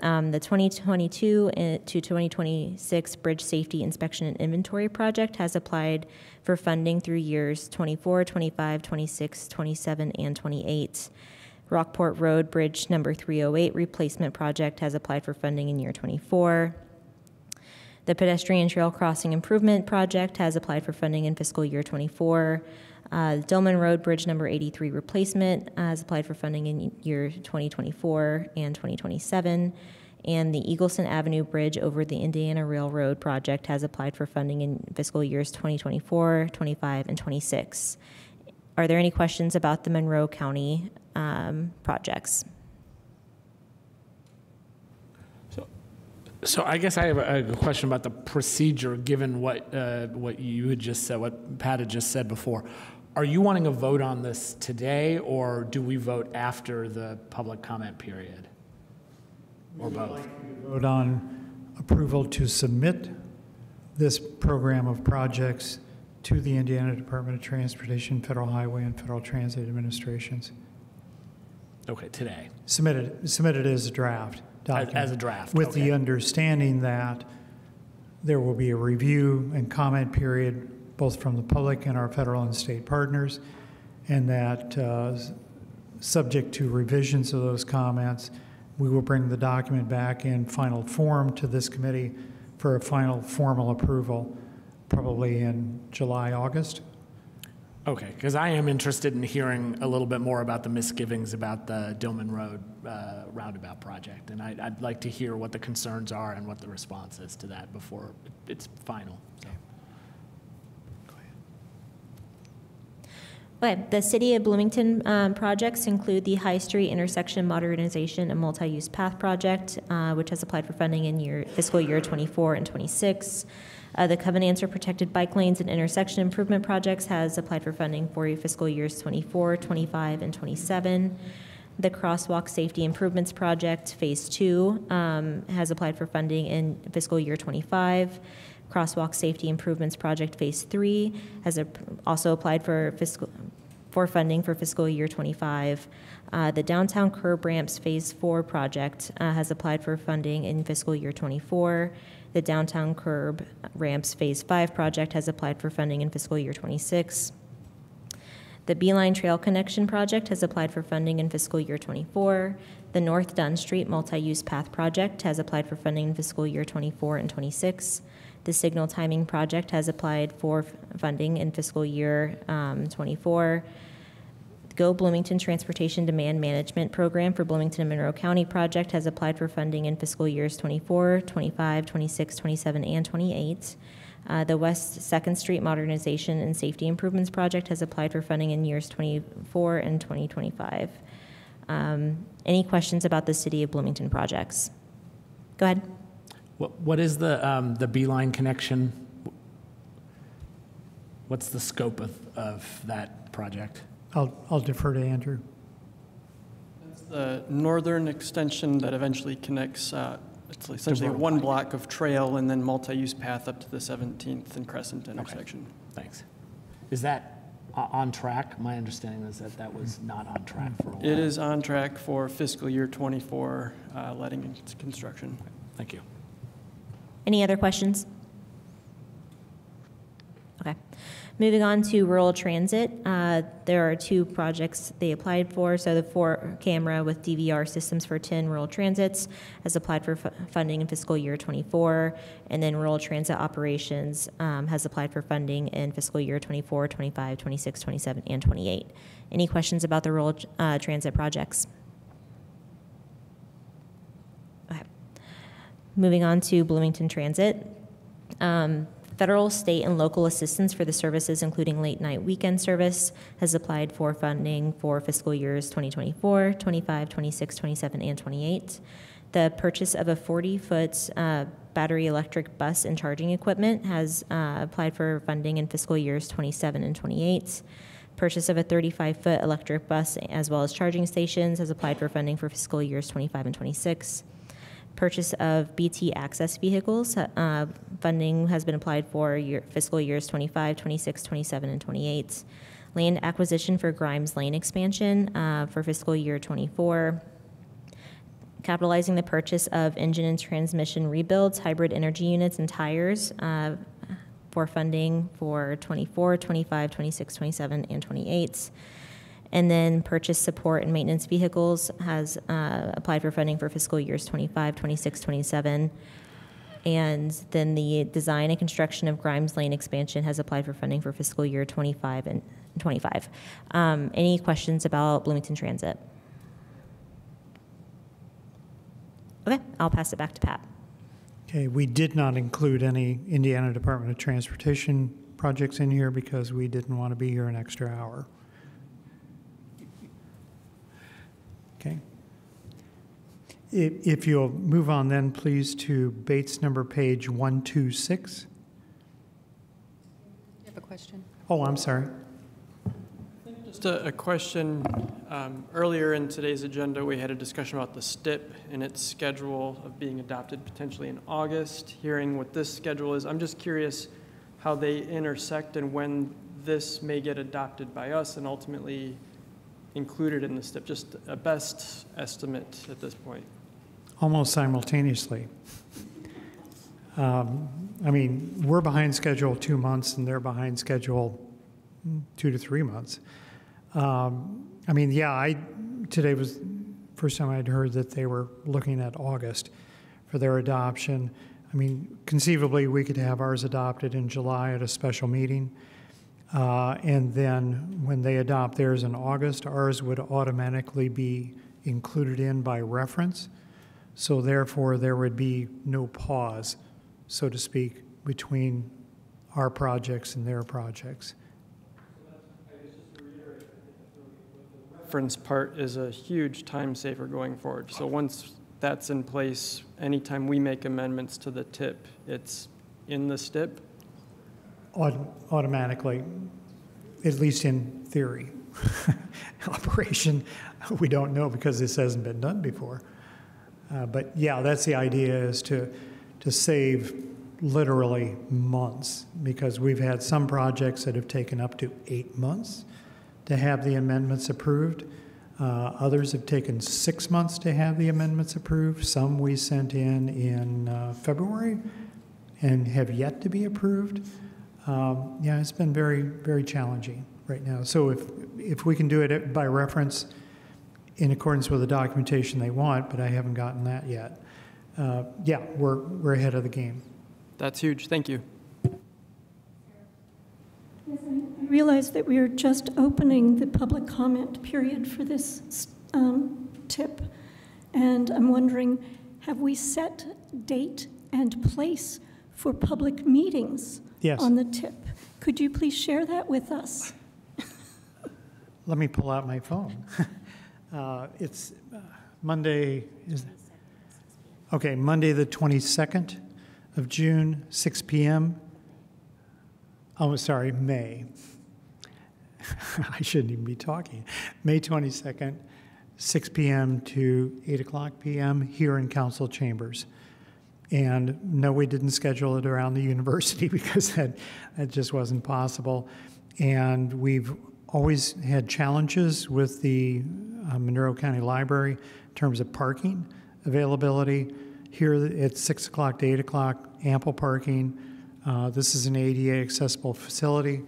The 2022 to 2026 Bridge Safety Inspection and Inventory Project has applied for funding through years 24, 25, 26, 27, and 28. Rockport Road Bridge number 308 Replacement Project has applied for funding in year 24. The Pedestrian Trail Crossing Improvement Project has applied for funding in fiscal year 24. Dillman Road Bridge number 83 Replacement has applied for funding in year 2024 and 2027. And the Eagleson Avenue Bridge over the Indiana Railroad project has applied for funding in fiscal years 2024, 25, and 26. Are there any questions about the Monroe County projects? So I guess I have a question about the procedure, given what you had just said, what Pat had just said before. Are you wanting a vote on this today, or do we vote after the public comment period? Or both? Like to vote on approval to submit this program of projects to the Indiana Department of Transportation, Federal Highway, and Federal Transit Administrations. Okay, today. Submitted as a draft document. As a draft, with okay. the understanding that there will be a review and comment period both from the public and our federal and state partners, and that subject to revisions of those comments, we will bring the document back in final form to this committee for a final formal approval, probably in July, August. Okay, because I am interested in hearing a little bit more about the misgivings about the Dillman Road roundabout project, and I'd like to hear what the concerns are and what the response is to that before it's final. So. Okay, the City of Bloomington projects include the High Street Intersection Modernization and Multi-Use Path Project, which has applied for funding in fiscal year 24 and 26. The Covenants or Protected Bike Lanes and Intersection Improvement Projects has applied for funding for fiscal years 24, 25, and 27. The Crosswalk Safety Improvements Project, Phase 2, has applied for funding in fiscal year 25. Crosswalk Safety Improvements Project Phase 3 has also applied for funding for fiscal year 25. The Downtown Curb Ramps Phase 4 project has applied for funding in fiscal year 24. The Downtown Curb Ramps Phase 5 project has applied for funding in fiscal year 26. The Beeline Trail Connection project has applied for funding in fiscal year 24. The North Dunn Street Multi-Use Path project has applied for funding in fiscal year 24 and 26. The Signal Timing project has applied for funding in fiscal year 24. Go Bloomington Transportation Demand Management Program for Bloomington and Monroe County project has applied for funding in fiscal years 24, 25, 26, 27, and 28. The West 2nd Street Modernization and Safety Improvements project has applied for funding in years 24 and 2025. Any questions about the City of Bloomington projects? Go ahead. What is the Beeline connection? What's the scope of that project? I'll defer to Andrew. That's the northern extension that eventually connects, it's essentially one block of trail and then multi-use path up to the 17th and Crescent intersection. Okay. Thanks. Is that on track? My understanding is that that was not on track for a while. It is on track for fiscal year 24, letting into construction. Thank you. Any other questions? Okay. Moving on to rural transit, there are two projects they applied for. So the 4-camera with DVR systems for 10 rural transits has applied for funding in fiscal year 24, and then rural transit operations has applied for funding in fiscal year 24, 25, 26, 27, and 28. Any questions about the rural transit projects? Okay. Moving on to Bloomington Transit. Federal, state, and local assistance for the services, including late-night weekend service, has applied for funding for fiscal years 2024, 25, 26, 27, and 28. The purchase of a 40-foot battery electric bus and charging equipment has applied for funding in fiscal years 27 and 28. Purchase of a 35-foot electric bus as well as charging stations has applied for funding for fiscal years 25 and 26. Purchase of BT access vehicles, funding has been applied for fiscal years 25, 26, 27, and 28. Land acquisition for Grimes Lane expansion for fiscal year 24. Capitalizing the purchase of engine and transmission rebuilds, hybrid energy units, and tires for funding for 24, 25, 26, 27, and 28. And then purchase support and maintenance vehicles has applied for funding for fiscal years 25, 26, 27. And then the design and construction of Grimes Lane expansion has applied for funding for fiscal year 25 and 25. Any questions about Bloomington Transit? Okay, I'll pass it back to Pat. Okay, we did not include any Indiana Department of Transportation projects in here because we didn't want to be here an extra hour. Okay. If you'll move on then, please, to Bates number page 126. You have a question? Oh, I'm sorry. Just a question. Earlier in today's agenda, we had a discussion about the STIP and its schedule of being adopted potentially in August. Hearing what this schedule is, I'm just curious how they intersect and when this may get adopted by us and ultimately included in the STIP, just a best estimate at this point. Almost simultaneously. I mean, we're behind schedule 2 months and they're behind schedule 2 to 3 months. I mean, yeah, today was the first time I'd heard that they were looking at August for their adoption. I mean, conceivably, we could have ours adopted in July at a special meeting. And then when they adopt theirs in August, ours would automatically be included in by reference. So therefore, there would be no pause, so to speak, between our projects and their projects. Reference part is a huge time saver going forward. So once that's in place, anytime we make amendments to the TIP, it's in the STIP? Automatically, at least in theory. Operation, we don't know because this hasn't been done before. But yeah, that's the idea, is to save literally months, because we've had some projects that have taken up to 8 months to have the amendments approved. Others have taken 6 months to have the amendments approved. Some we sent in February and have yet to be approved. Yeah, it's been very, very challenging right now. So if we can do it by reference in accordance with the documentation they want, but I haven't gotten that yet, yeah, we're ahead of the game. That's huge. Thank you. Yes, I realize that we are just opening the public comment period for this TIP, and I'm wondering, have we set date and place for public meetings on the TIP? Could you please share that with us? Let me pull out my phone. It's Monday. Okay, Monday the 22nd of June, 6 p.m. Oh, sorry, May. I shouldn't even be talking. May 22nd, 6 p.m. to 8 o'clock p.m. here in council chambers. And no, we didn't schedule it around the university because that just wasn't possible. And we've always had challenges with the Monroe County Library in terms of parking availability. Here it's 6 o'clock to 8 o'clock, ample parking. This is an ADA accessible facility.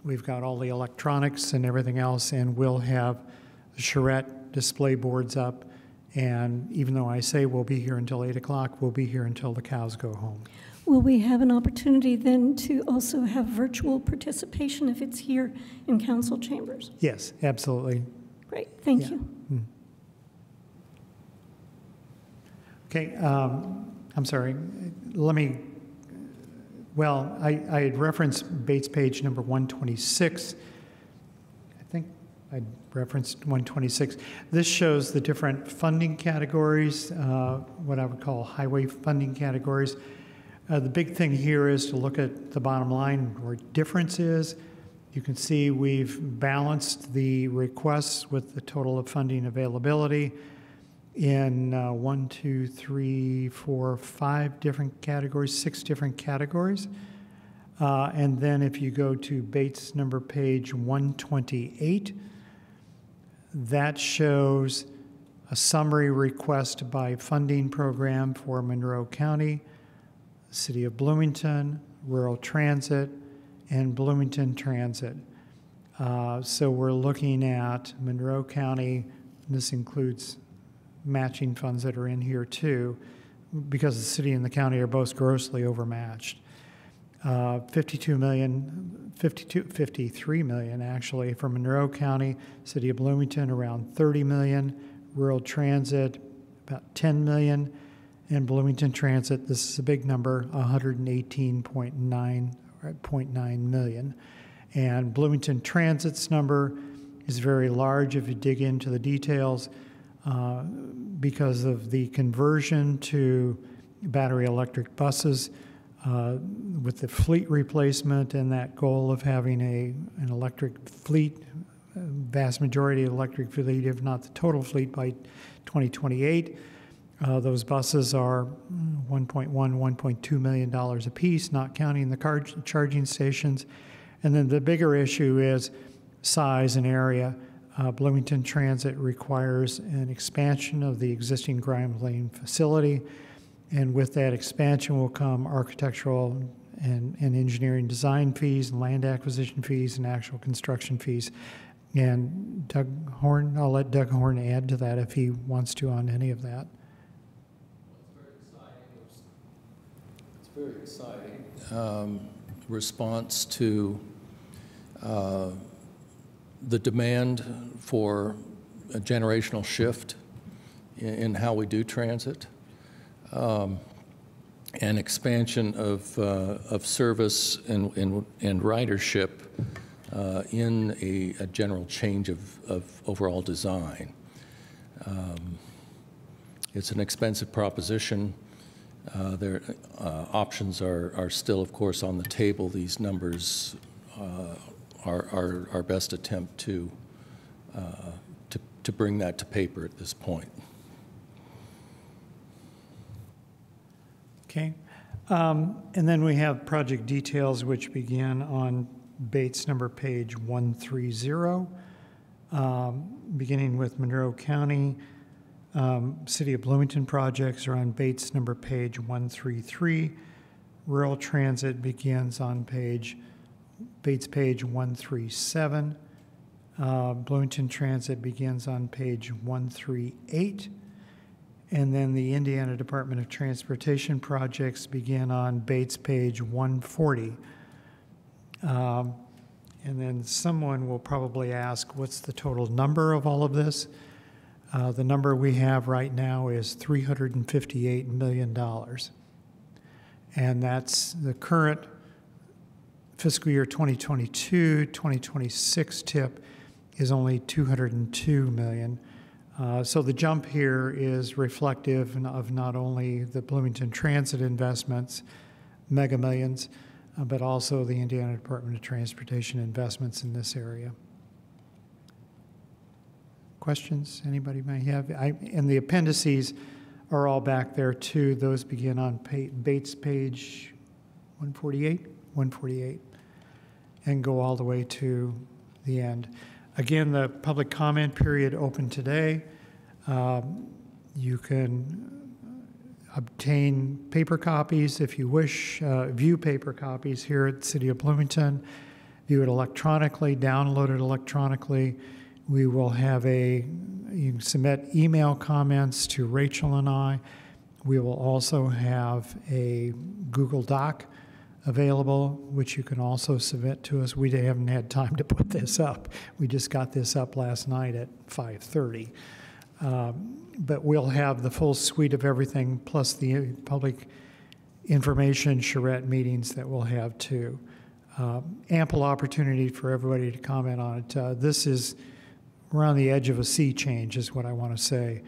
We've got all the electronics and everything else, and we'll have the charrette display boards up. And even though I say we'll be here until 8 o'clock, we'll be here until the cows go home. Will we have an opportunity then to also have virtual participation if it's here in council chambers? Yes, absolutely. Great, thank you. Okay, I'm sorry. Let me, well, I had referenced Bates page number 126. I think I referenced 126. This shows the different funding categories, what I would call highway funding categories. The big thing here is to look at the bottom line where difference is. You can see we've balanced the requests with the total of funding availability in 1, 2, 3, 4, 5 different categories, 6 different categories. And then if you go to Bates number page 128, that shows a summary request by funding program for Monroe County, City of Bloomington, Rural Transit, and Bloomington Transit. So we're looking at Monroe County, and this includes matching funds that are in here too, because the city and the county are both grossly overmatched. 53 million actually for Monroe County, City of Bloomington around 30 million, Rural Transit about 10 million, and Bloomington Transit, this is a big number, 118.9 million. And Bloomington Transit's number is very large if you dig into the details because of the conversion to battery electric buses with the fleet replacement and that goal of having an electric fleet, vast majority of electric fleet, if not the total fleet by 2028. Those buses are $1.2 million a piece, not counting the charging stations. And then the bigger issue is size and area. Bloomington Transit requires an expansion of the existing Grimes Lane facility. And with that expansion will come architectural and engineering design fees and land acquisition fees and actual construction fees. And Doug Horn, I'll let Doug Horn add to that if he wants to on any of that. It's very exciting. Response to the demand for a generational shift in how we do transit, and expansion of service and ridership in a general change of overall design. It's an expensive proposition. Their options are still, of course, on the table. These numbers are our best attempt to bring that to paper at this point. Okay. And then we have project details, which begin on Bates number page 130, beginning with Monroe County. City of Bloomington projects are on Bates number page 133. Rural transit begins on Bates page 137. Bloomington transit begins on page 138. And then the Indiana Department of Transportation projects begin on Bates page 140. And then someone will probably ask, what's the total number of all of this? The number we have right now is $358 million. And that's the current fiscal year 2022, 2026 tip is only $202 million. So the jump here is reflective of not only the Bloomington Transit investments, mega millions, but also the Indiana Department of Transportation investments in this area. Questions anybody may have? And the appendices are all back there too. Those begin on Bates page 148, and go all the way to the end. Again, the public comment period open today. You can obtain paper copies if you wish, view paper copies here at the City of Bloomington, view it electronically, download it electronically. We will have you can submit email comments to Rachel and I. We will also have a Google Doc available, which you can also submit to us. We haven't had time to put this up. We just got this up last night at 5:30. But we'll have the full suite of everything, plus the public information charrette meetings that we'll have too. Ample opportunity for everybody to comment on it. We're on the edge of a sea change, is what I want to say,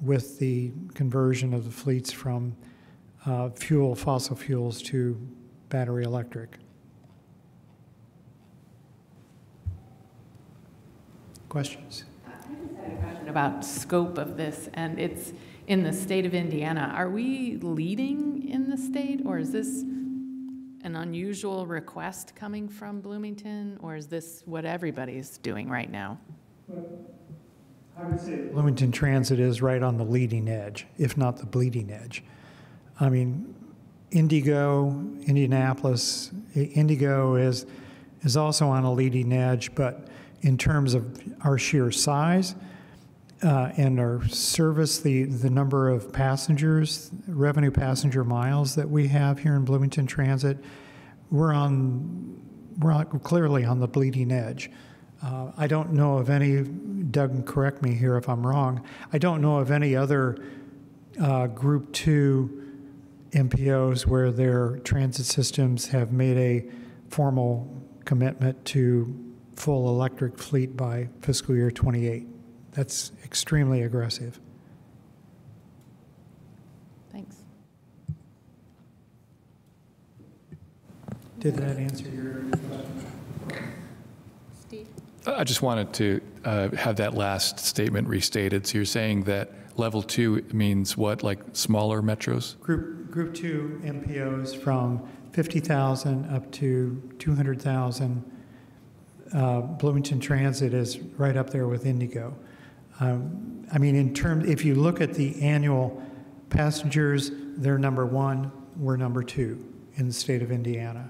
with the conversion of the fleets from fossil fuels to battery electric. Questions? I just had a question about scope of this, and it's in the state of Indiana. Are we leading in the state, or is this an unusual request coming from Bloomington, or is this what everybody's doing right now? I would say Bloomington Transit is right on the leading edge, if not the bleeding edge. I mean, Indianapolis, Indigo is also on a leading edge, but in terms of our sheer size and our service, the number of passengers, revenue passenger miles that we have here in Bloomington Transit, we're clearly on the bleeding edge. I don't know of any, Doug can correct me here if I'm wrong, I don't know of any other Group 2 MPOs where their transit systems have made a formal commitment to full electric fleet by fiscal year 28. That's extremely aggressive. Thanks. Did that answer your question? Steve? I just wanted to have that last statement restated. So you're saying that level 2 means what, like smaller metros? Group 2 MPOs from 50,000 up to 200,000. Bloomington Transit is right up there with Indigo. I mean, if you look at the annual passengers, they're number 1, we're number 2 in the state of Indiana.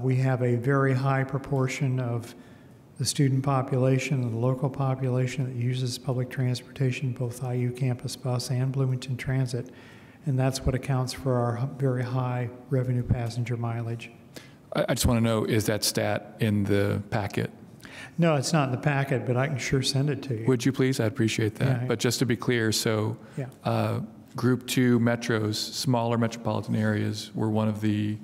We have a very high proportion of the student population and the local population that uses public transportation, both IU Campus Bus and Bloomington Transit, and that's what accounts for our very high revenue passenger mileage. I just want to know, is that stat in the packet? No, it's not in the packet, but I can sure send it to you. Would you please? I'd appreciate that. Yeah. But just to be clear, so Yeah. Group 2 metros, smaller metropolitan areas, were one of the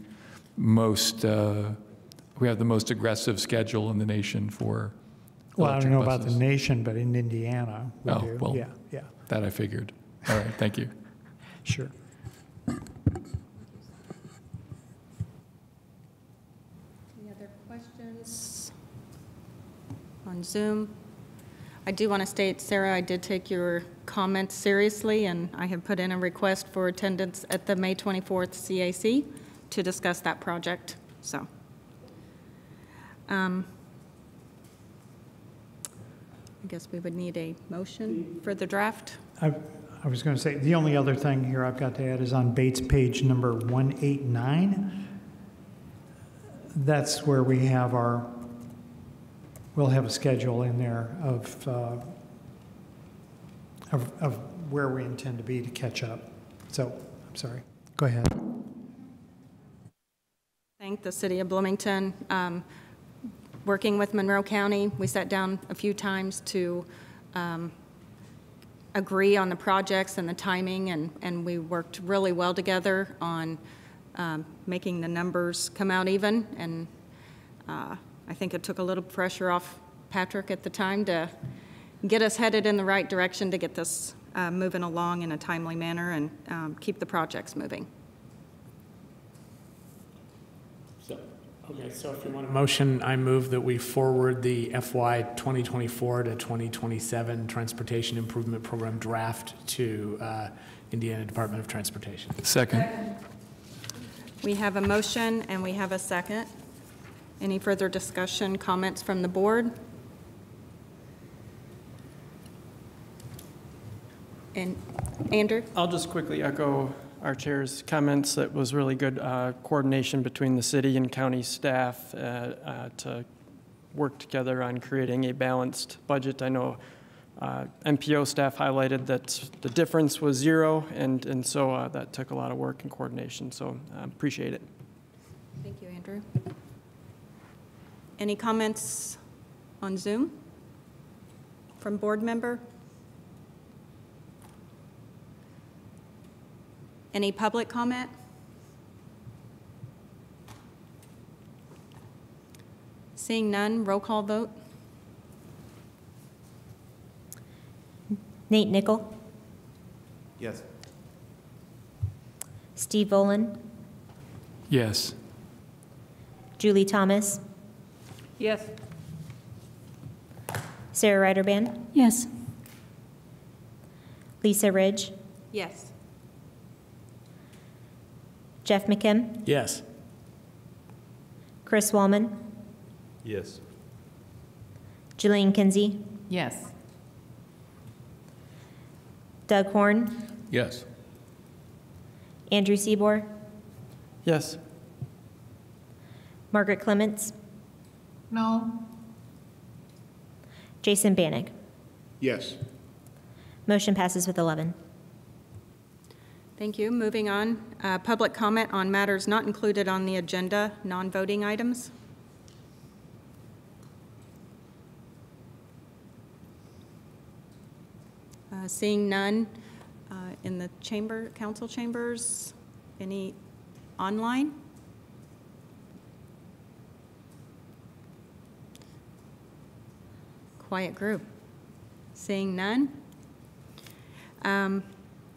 most, we have the most aggressive schedule in the nation for Well, I don't electric know about buses. the nation, but in Indiana, we do. Well, Yeah, yeah, that I figured. All right, thank you. sure. Any other questions on Zoom? I do want to state, Sarah, I did take your comments seriously, and I have put in a request for attendance at the May 24th CAC to discuss that project. So, I guess we would need a motion for the draft. I was going to say, the only other thing here I've got to add is on Bates page number 189. That's where we have our, we'll have a schedule in there of where we intend to be to catch up. So, I'm sorry. Go ahead. Thank the City of Bloomington. Working with Monroe County, we sat down a few times to agree on the projects and the timing, and we worked really well together on making the numbers come out even. And I think it took a little pressure off Patrick at the time to get us headed in the right direction to get this moving along in a timely manner and keep the projects moving. Okay, so if you want a motion, I move that we forward the FY 2024 to 2027 Transportation Improvement Program draft to Indiana Department of Transportation. Second. We have a motion and we have a second. Any further discussion, comments from the board? And Andrew? I'll just quickly echo our chair's comments. It was really good coordination between the city and county staff to work together on creating a balanced budget. I know MPO staff highlighted that the difference was 0, and so that took a lot of work and coordination, so appreciate it. Thank you, Andrew. Any comments on Zoom from board member? Any public comment? Seeing none, roll call vote. Nate Nickel, Yes. Steve Volan, Yes. Julie Thomas, Yes. Sarah Reiterban, Yes. Lisa Ridge, Yes. Jeff McKim, Yes. Chris Wallman, Yes. Jillian Kinsey, Yes. Doug Horn, Yes. Andrew Seabour, Yes. Margaret Clements, No. Jason Bannock. Yes. Motion passes with 11. Thank you. Moving on, public comment on matters not included on the agenda, non-voting items. Seeing none in the chamber, council chambers, any online? Quiet group. Seeing none.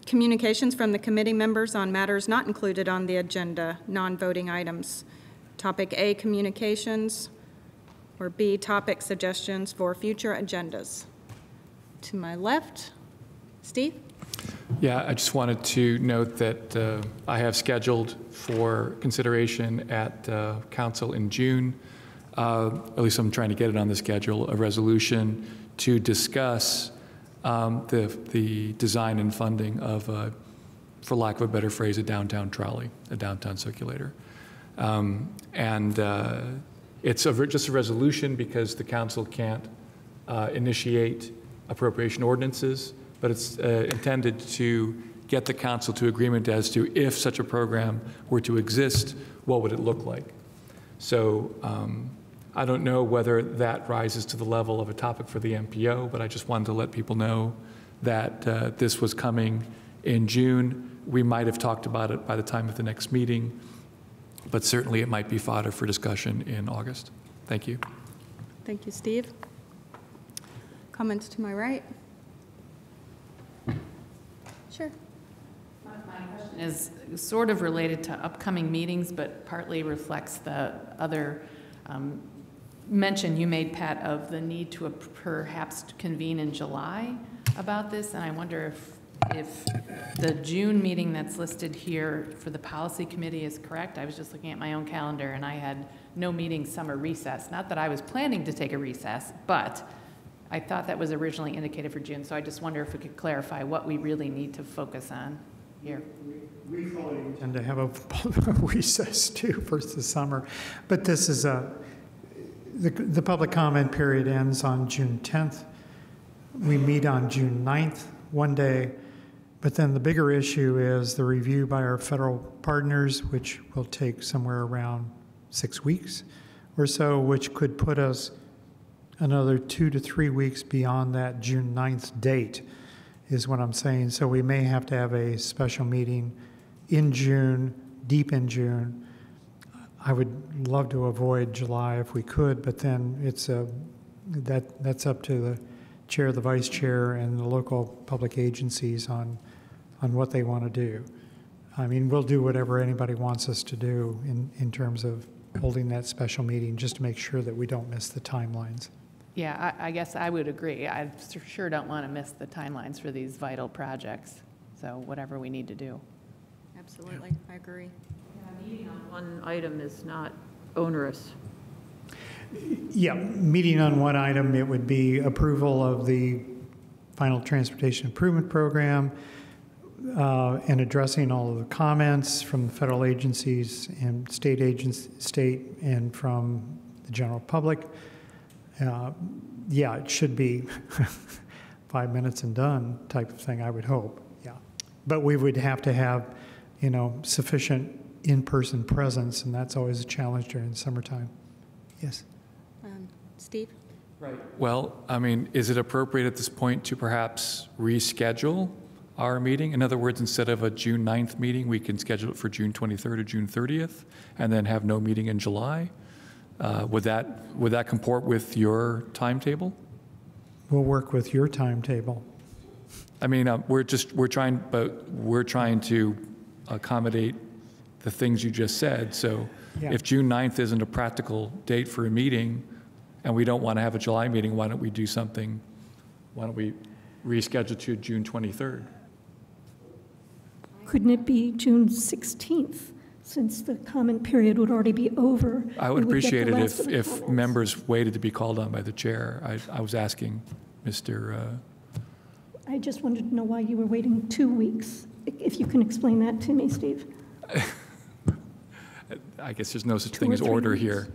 Communications from the committee members on matters not included on the agenda, non-voting items. Topic A, communications, or B, topic suggestions for future agendas. To my left, Steve? Yeah, I just wanted to note that I have scheduled for consideration at council in June, at least I'm trying to get it on the schedule, a resolution to discuss the design and funding of, for lack of a better phrase, a downtown trolley, a downtown circulator. It's just a resolution because the council can't initiate appropriation ordinances, but it's intended to get the council to agreement as to if such a program were to exist, what would it look like? So I don't know whether that rises to the level of a topic for the MPO, but I just wanted to let people know that this was coming in June. We might have talked about it by the time of the next meeting, but certainly it might be fodder for discussion in August. Thank you. Thank you, Steve. Comments to my right? Sure. My question is sort of related to upcoming meetings, but partly reflects the other mention you made, Pat, of the need to perhaps convene in July about this. And I wonder if the June meeting that's listed here for the policy committee is correct. I was just looking at my own calendar and I had no meeting summer recess. Not that I was planning to take a recess, but I thought that was originally indicated for June. So I just wonder if we could clarify what we really need to focus on here. We fully intend to have a recess too for the summer, but this is the public comment period ends on June 10th. We meet on June 9th, one day, but then the bigger issue is the review by our federal partners, which will take somewhere around 6 weeks or so, which could put us another 2 to 3 weeks beyond that June 9th date, is what I'm saying. So we may have to have a special meeting in June, deep in June. I would love to avoid July if we could, but then it's that's up to the chair, the vice chair, and the local public agencies on what they want to do. I mean, we'll do whatever anybody wants us to do in terms of holding that special meeting, just to make sure that we don't miss the timelines. Yeah, I guess I would agree. I sure don't want to miss the timelines for these vital projects. So whatever we need to do. Absolutely, I agree. Yeah, meeting on one item is not onerous. Yeah, meeting on one item, it would be approval of the final transportation improvement program and addressing all of the comments from the federal agencies and state and from the general public. Yeah, it should be 5 minutes and done type of thing, I would hope, yeah. But we would have to have, sufficient in-person presence, and that's always a challenge during the summertime. Yes? Steve? Right. Well, I mean, is it appropriate at this point to perhaps reschedule our meeting? In other words, instead of a June 9th meeting, we can schedule it for June 23rd or June 30th, and then have no meeting in July? Would that comport with your timetable? We'll work with your timetable. I mean, we're trying to accommodate the things you just said. So Yeah. if June 9th isn't a practical date for a meeting, and we don't want to have a July meeting, why don't we do something? Why don't we reschedule to June 23rd? Couldn't it be June 16th, since the comment period would already be over? I would We get appreciate the it last of the if comments. members waited to be called on by the chair. I was asking Mr. I just wanted to know why you were waiting 2 weeks. If you can explain that to me, Steve. I guess there's no such 2 thing or as 3 order weeks. here.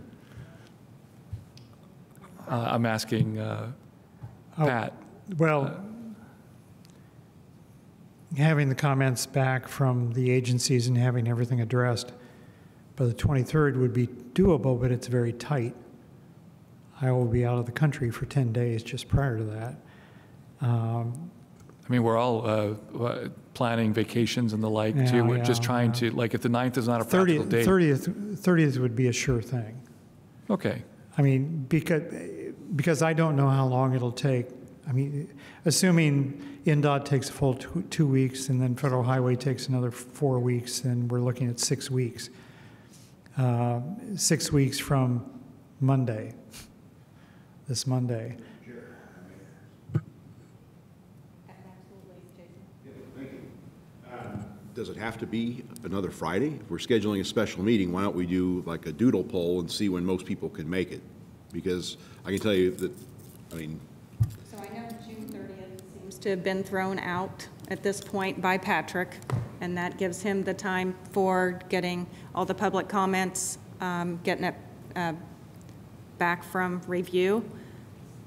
I'm asking Pat. Well, having the comments back from the agencies and having everything addressed by the 23rd would be doable, but it's very tight. I will be out of the country for 10 days just prior to that. I mean, we're all planning vacations and the like, too. We're just trying to, like, if the 9th is not a practical date. 30th would be a sure thing. Okay. I mean, because I don't know how long it'll take. I mean, assuming NDOT takes a full 2 weeks and then Federal Highway takes another 4 weeks, then we're looking at 6 weeks. 6 weeks from Monday, this Monday. Does it have to be another Friday? If we're scheduling a special meeting, why don't we do like a doodle poll and see when most people can make it? Because I can tell you that, I mean. So I know June 30th seems to have been thrown out at this point by Patrick, and that gives him the time for getting all the public comments, getting it back from review.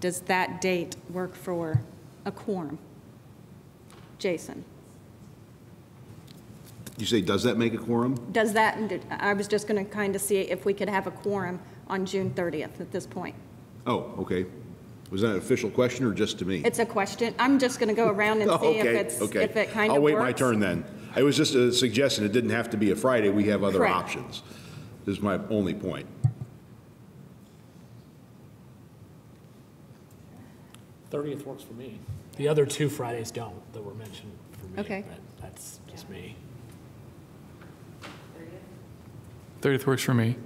Does that date work for a quorum? Jason? You say, does that make a quorum? Does that, I was just going to kind of see if we could have a quorum on June 30th at this point. Oh, okay. Was that an official question or just to me? It's a question. I'm just going to go around and see if it's, okay. if it kind of I'll wait works. my turn then. I was just a suggestion. It didn't have to be a Friday. We have other Correct. options. This is my only point. '30th works for me. The other 2 Fridays don't, that were mentioned for me. Okay. But that's just me. 30th works for me.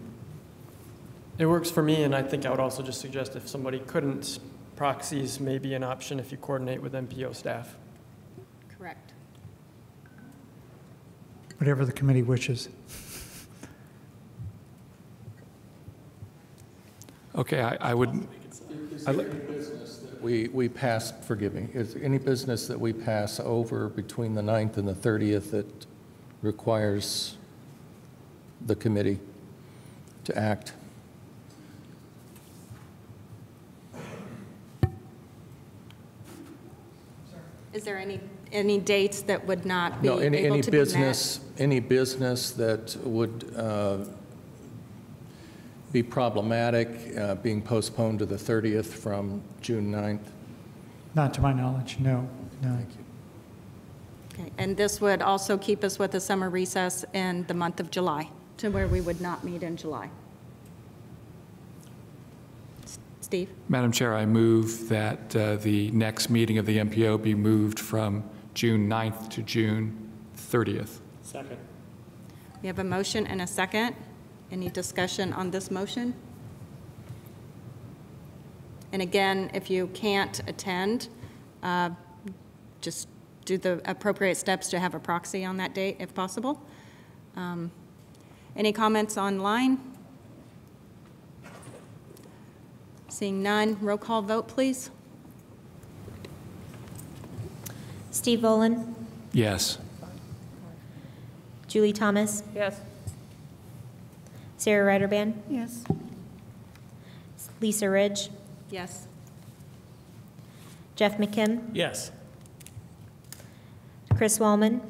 It works for me, and I think I would also just suggest if somebody couldn't, proxies may be an option if you coordinate with MPO staff. Correct. Whatever the committee wishes. Okay, I would. We pass, forgive me, is there any business that we pass over between the 9th and the 30th that requires the committee to act? Is there any dates that would not be No, able any to be business, any business that would be problematic, being postponed to the 30th from June 9th? Not to my knowledge, no. Thank you. Okay. And this would also keep us with a summer recess in the month of July, to where we would not meet in July. Steve? Madam Chair, I move that the next meeting of the MPO be moved from June 9th to June 30th. Second. We have a motion and a second. Any discussion on this motion? And again, if you can't attend, just do the appropriate steps to have a proxy on that date if possible. Any comments online? Seeing none, roll call vote, please. Steve Volan, Yes. Julie Thomas, Yes. Sarah Ryderban, Yes. Lisa Ridge, Yes. Jeff McKim, Yes. Chris Wallman,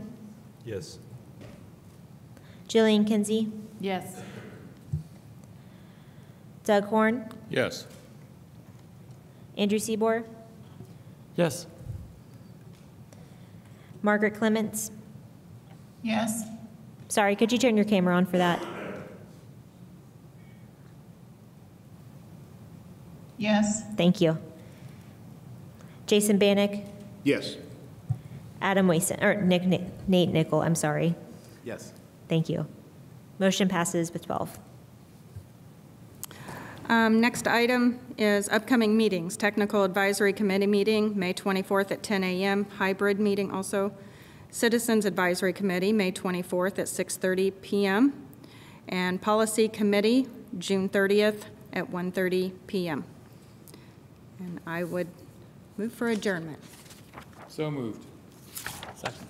Yes. Jillian Kinsey, Yes. Doug Horn, Yes. Andrew Seabour, Yes. Margaret Clements. Yes. Sorry, could you turn your camera on for that? Yes. Thank you. Jason Bannock, Yes. Adam Wason, or Nate Nickel, I'm sorry. Yes. Thank you. Motion passes with 12. Next item is upcoming meetings. Technical Advisory Committee meeting, May 24th at 10 a.m. Hybrid meeting also. Citizens Advisory Committee, May 24th at 6:30 p.m. And Policy Committee, June 30th at 1:30 p.m. And I would move for adjournment. So moved. Second.